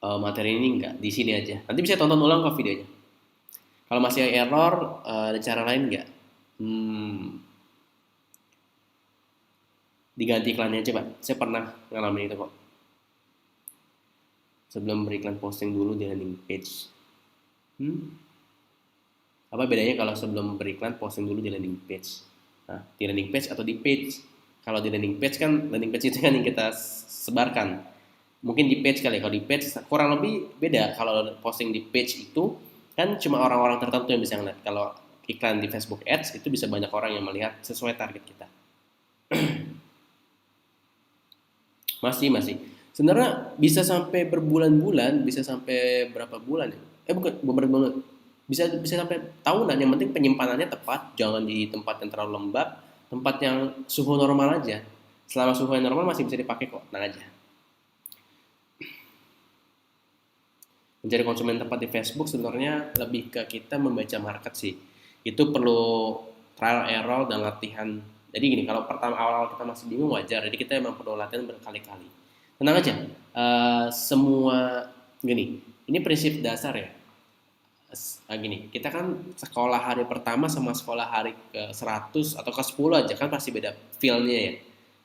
Materi ini enggak di sini aja. Nanti bisa tonton ulang kok videonya. Kalau masih error, ada cara lain nggak? Diganti iklannya aja Pak. Saya pernah ngalamin itu kok. Sebelum beriklan posting dulu di landing page. Apa bedanya kalau sebelum beriklan posting dulu di landing page? Nah, di landing page atau di page? Kalau di landing page kan, landing page itu kan yang kita sebarkan. Mungkin di page kali. Kalau di page kurang lebih beda. Kalau posting di page itu kan cuma orang-orang tertentu yang bisa ngeliat. Kalau iklan di Facebook Ads itu bisa banyak orang yang melihat sesuai target kita. Masih. Sebenarnya bisa sampai berbulan-bulan, bisa sampai berapa bulan ya? Bukan beberapa bulan. Bisa sampai tahunan. Yang penting penyimpanannya tepat, jangan di tempat yang terlalu lembab, tempat yang suhu normal aja. Selama suhu yang normal masih bisa dipakai kok, tenang aja. Mencari konsumen tepat di Facebook sebenarnya lebih ke kita membaca market sih. Itu perlu trial error dan latihan. Jadi gini, kalau pertama awal-awal kita masih bingung wajar. Jadi kita emang perlu latihan berkali-kali. Tenang aja. Semua gini, ini prinsip dasar ya. Gini, kita kan sekolah hari pertama sama sekolah hari ke 100 atau ke 10 aja kan pasti beda feel-nya ya.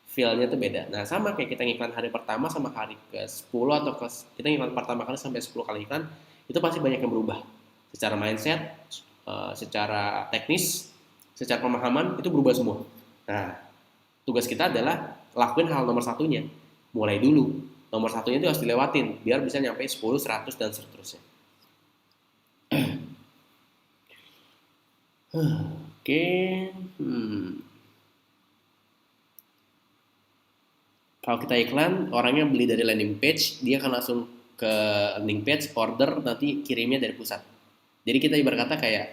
Feel-nya tuh beda. Nah, sama kayak kita ngiklan hari pertama sama hari ke 10 atau kita ngiklan pertama kali sampai 10 kali iklan, itu pasti banyak yang berubah. Secara mindset, secara teknis, secara pemahaman itu berubah semua. Nah, tugas kita adalah lakuin hal nomor satunya. Mulai dulu. Nomor satunya itu harus dilewatin biar bisa nyampe 10, 100 dan seterusnya. Oke. Kalau kita iklan, orangnya beli dari landing page, dia akan langsung ke landing page, order, nanti kirimnya dari pusat. Jadi kita ibarat kata kayak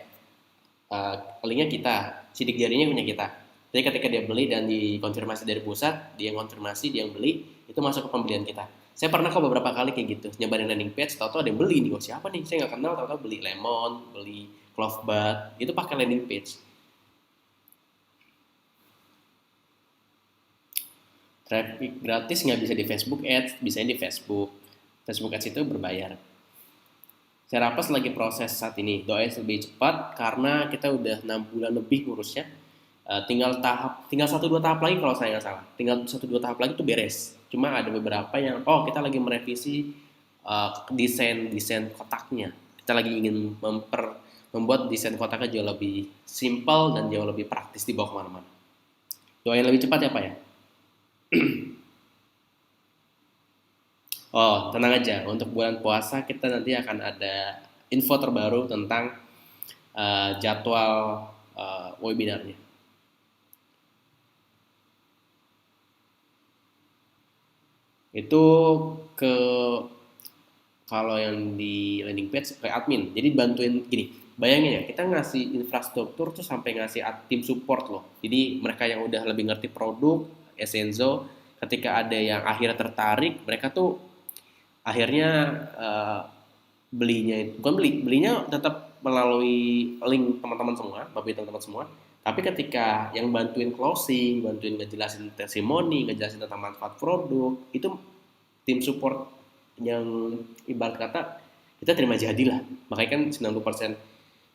linknya kita, sidik jarinya punya kita. Jadi ketika dia beli dan dikonfirmasi dari pusat, dia yang konfirmasi, dia yang beli, itu masuk ke pembelian kita. Saya pernah kok beberapa kali kayak gitu, nyebarin landing page, tahu-tahu ada yang beli nih, siapa nih? Saya nggak kenal, tahu-tahu beli lemon, beli clove bud, itu pakai landing page. Traffic gratis nggak bisa di Facebook Ads, bisa di Facebook. Facebook Ads itu berbayar. Saya rapas lagi proses saat ini, doain lebih cepat karena kita udah 6 bulan lebih ngurusnya. Tinggal 1-2 tahap lagi kalau saya nggak salah. Tinggal 1-2 tahap lagi tuh beres. Cuma ada beberapa yang, kita lagi merevisi desain kotaknya. Kita lagi ingin membuat desain kotaknya jauh lebih simple dan jauh lebih praktis dibawa kemana-mana. Doain lebih cepat ya Pak ya. Oh, tenang aja. Untuk bulan puasa kita nanti akan ada info terbaru tentang jadwal webinarnya. Itu ke kalau yang di landing page ke admin. Jadi bantuin gini. Bayangin ya, kita ngasih infrastruktur tuh sampai ngasih tim support loh. Jadi mereka yang udah lebih ngerti produk, Essenzo, ketika ada yang akhirnya tertarik, mereka tuh akhirnya bukan belinya tetap melalui link teman-teman semua, bapak teman-teman semua. Tapi ketika yang bantuin closing, bantuin ngejelasin testimoni, ngejelasin tentang manfaat produk, itu tim support yang ibarat kata kita terima jadi lah. Makanya kan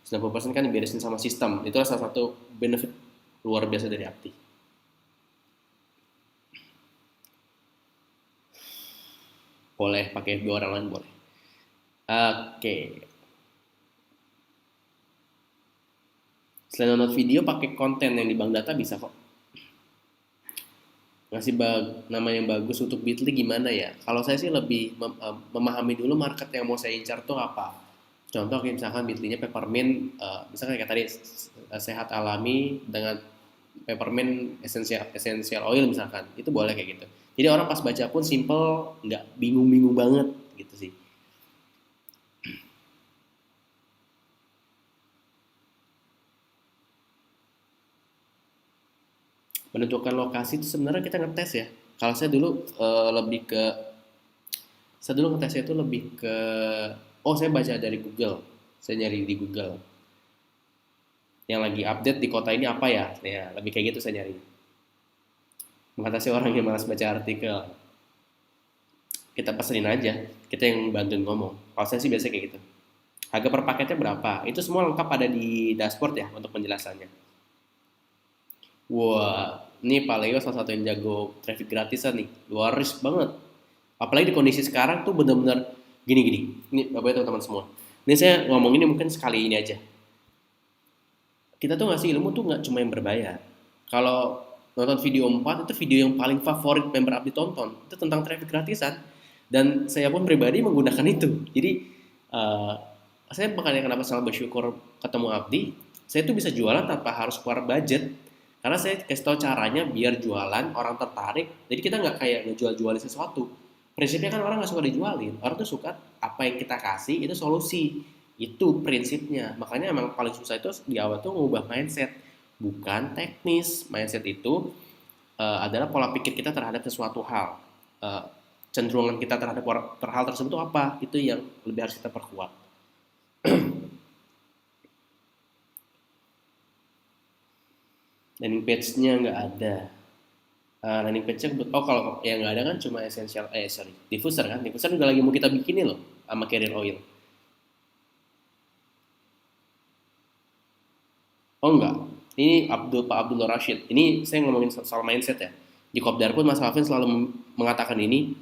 90% kan diberesin sama sistem. Itu salah satu benefit luar biasa dari Apti. Boleh pakai dua orang lain boleh. Oke. Selain download video, pakai konten yang di bank data bisa kok. Ngasih nama yang bagus untuk Bitly gimana ya? Kalau saya sih lebih memahami dulu market yang mau saya incar tuh apa. Contoh kayak misalkan Bitly-nya peppermint, misalkan kayak tadi sehat alami dengan peppermint essential oil misalkan, itu boleh kayak gitu. Jadi orang pas baca pun simple, nggak bingung-bingung banget gitu sih. Menentukan lokasi itu sebenarnya kita ngetes ya. Kalau saya dulu lebih ke saya dulu ngetesnya itu lebih ke saya baca dari Google. Saya nyari di Google. Yang lagi update di kota ini apa ya? Ya, lebih kayak gitu saya nyari. Mengatasi orang yang malas baca artikel. Kita pesenin aja, kita yang bantuin ngomong. Kalau saya sih biasanya kayak gitu. Harga per paketnya berapa? Itu semua lengkap ada di dashboard ya untuk penjelasannya. Wah, ini Pak Leo salah satu yang jago traffic gratisan nih. Luar risk banget. Apalagi di kondisi sekarang tuh bener-bener gini-gini. Ini Bapak teman-teman semua. Ini saya ngomong ini mungkin sekali ini aja. Kita tuh ngasih ilmu tuh nggak cuma yang berbayar. Kalau nonton video 4 itu video yang paling favorit member Abdi tonton. Itu tentang traffic gratisan. Dan saya pun pribadi menggunakan itu. Jadi saya makanya kenapa sangat bersyukur ketemu Abdi. Saya tuh bisa jualan tanpa harus keluar budget. Karena saya kasih tahu caranya biar jualan orang tertarik. Jadi kita nggak kayak ngejual-jualin sesuatu. Prinsipnya kan orang nggak suka dijualin. Orang tuh suka apa yang kita kasih itu solusi. Itu prinsipnya. Makanya emang paling susah itu di awal tuh ngubah mindset. Bukan teknis. Mindset itu adalah pola pikir kita terhadap sesuatu hal. Cenderungan kita terhadap hal tersebut itu apa? Itu yang lebih harus kita perkuat. Landing page-nya nggak ada. Landing page-nya kalau yang nggak ada kan cuma diffuser kan. Diffuser juga lagi mau kita bikinin loh sama Carrier Oil. Oh enggak, ini Pak Abdul Rashid. Ini saya ngomongin soal mindset ya. Di Kopdar pun Mas Alvin selalu mengatakan ini.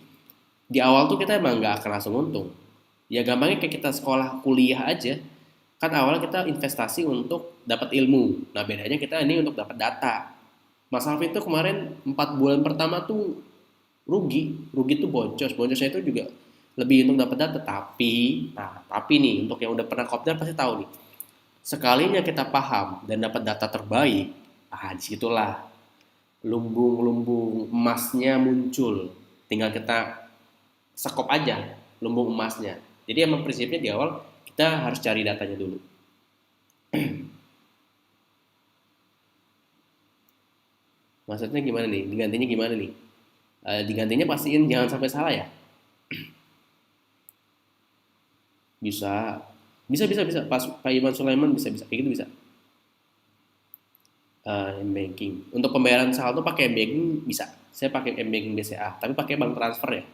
Di awal tuh kita emang nggak akan langsung untung. Ya gampangnya kayak kita sekolah kuliah aja. Kan awalnya kita investasi untuk dapat ilmu. Nah bedanya kita ini untuk dapat data. Mas Alvin tuh kemarin 4 bulan pertama tuh rugi tuh boncos. Boncosnya itu juga lebih untuk dapat data. Tapi nih untuk yang udah pernah Kopdar pasti tahu nih. Sekalinya kita paham dan dapat data terbaik, disitulah lumbung-lumbung emasnya muncul. Tinggal kita sekop aja lumbung emasnya. Jadi emang prinsipnya di awal kita harus cari datanya dulu. Maksudnya gimana nih? Digantinya gimana nih? Digantinya pastiin jangan sampai salah ya. Bisa. Bisa. Pak Iman Sulaiman bisa. Kayak gitu bisa. M-Banking. Untuk pembayaran saldo pakai M-Banking bisa. Saya pakai M-Banking BCA. Tapi pakai bank transfer ya.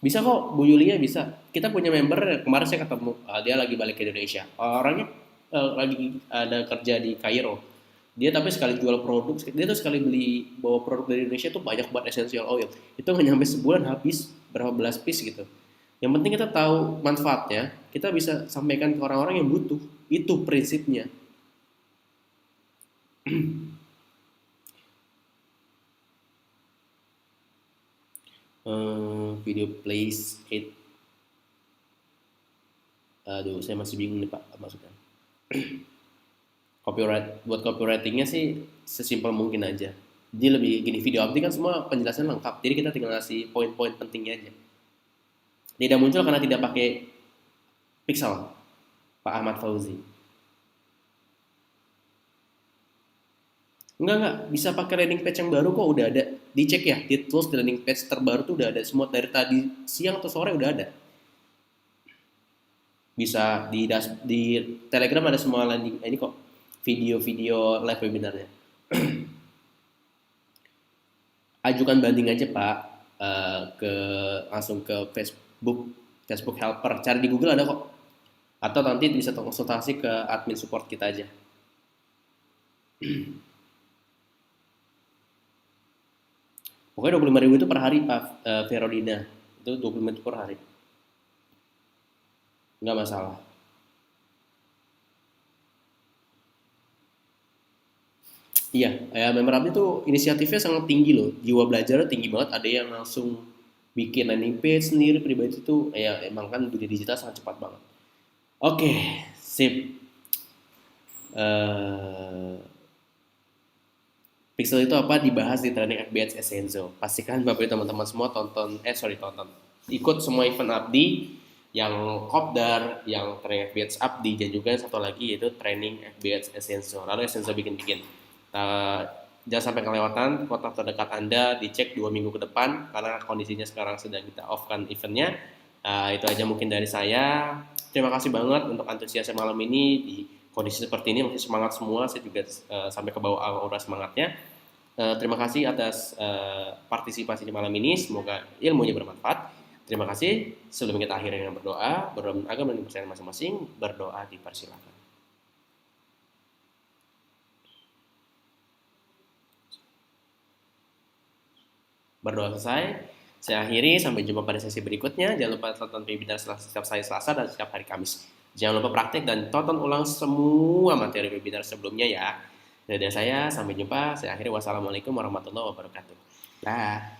Bisa kok, Bu Yulia bisa. Kita punya member, kemarin saya ketemu, dia lagi balik ke Indonesia. Orangnya lagi ada kerja di Kairo. Dia tapi sekali jual produk, dia tuh sekali bawa produk dari Indonesia tuh banyak buat essential oil. Itu nggak nyampe sebulan habis berapa belas piece gitu. Yang penting kita tahu manfaatnya, kita bisa sampaikan ke orang-orang yang butuh. Itu prinsipnya. Video plays it. Aduh, saya masih bingung nih Pak maksudnya. Buat copywritingnya sih sesimpel mungkin aja. Jadi lebih gini, video update kan semua penjelasan lengkap. Jadi kita tinggal ngasih poin-poin pentingnya aja. Tidak muncul karena tidak pakai pixel, Pak Ahmad Fauzi. Enggak, bisa pakai landing page yang baru kok, udah ada. Dicek ya, di tools di landing page terbaru tuh udah ada semua dari tadi siang atau sore udah ada. Bisa di Telegram ada semua landing ini kok, video-video live webinarnya. Ajukan banding aja Pak, ke langsung ke Facebook Helper, cari di Google ada kok, atau nanti bisa konsultasi ke admin support kita aja. Pokoknya 25.000 itu per hari Pak, Verodina itu 25 itu per hari, nggak masalah. Iya, member Update tuh inisiatifnya sangat tinggi loh, jiwa belajarnya tinggi banget. Ada yang langsung bikin landing page sendiri pribadi tuh, ya emang kan dunia digital sangat cepat banget. Oke, sip. Eh, Pixel itu apa dibahas di training FBH Essenzo. Pastikan Bapak Ibu teman-teman semua tonton, ikut semua event Abdi yang kopdar, yang training FBH Abdi, dan juga yang satu lagi yaitu training FBH Essenzo. Lalu Essenzo bikin-bikin. Jangan sampai kelewatan, kota terdekat Anda dicek 2 minggu ke depan karena kondisinya sekarang sedang kita off-kan eventnya. Itu aja mungkin dari saya. Terima kasih banget untuk antusiasnya malam ini. Di kondisi seperti ini masih semangat semua. Saya juga sampai ke bawah aura semangatnya. Terima kasih atas partisipasi di malam ini. Semoga ilmunya bermanfaat. Terima kasih. Sebelum kita akhiri dengan berdoa agama dan percayaan masing-masing, berdoa dipersilakan. Berdoa selesai, saya akhiri. Sampai jumpa pada sesi berikutnya. Jangan lupa tonton webinar setiap hari Selasa dan setiap hari Kamis. Jangan lupa praktek dan tonton ulang semua materi webinar sebelumnya ya. Dari saya, sampai jumpa. Saya akhiri. Wassalamualaikum warahmatullahi wabarakatuh. Dah.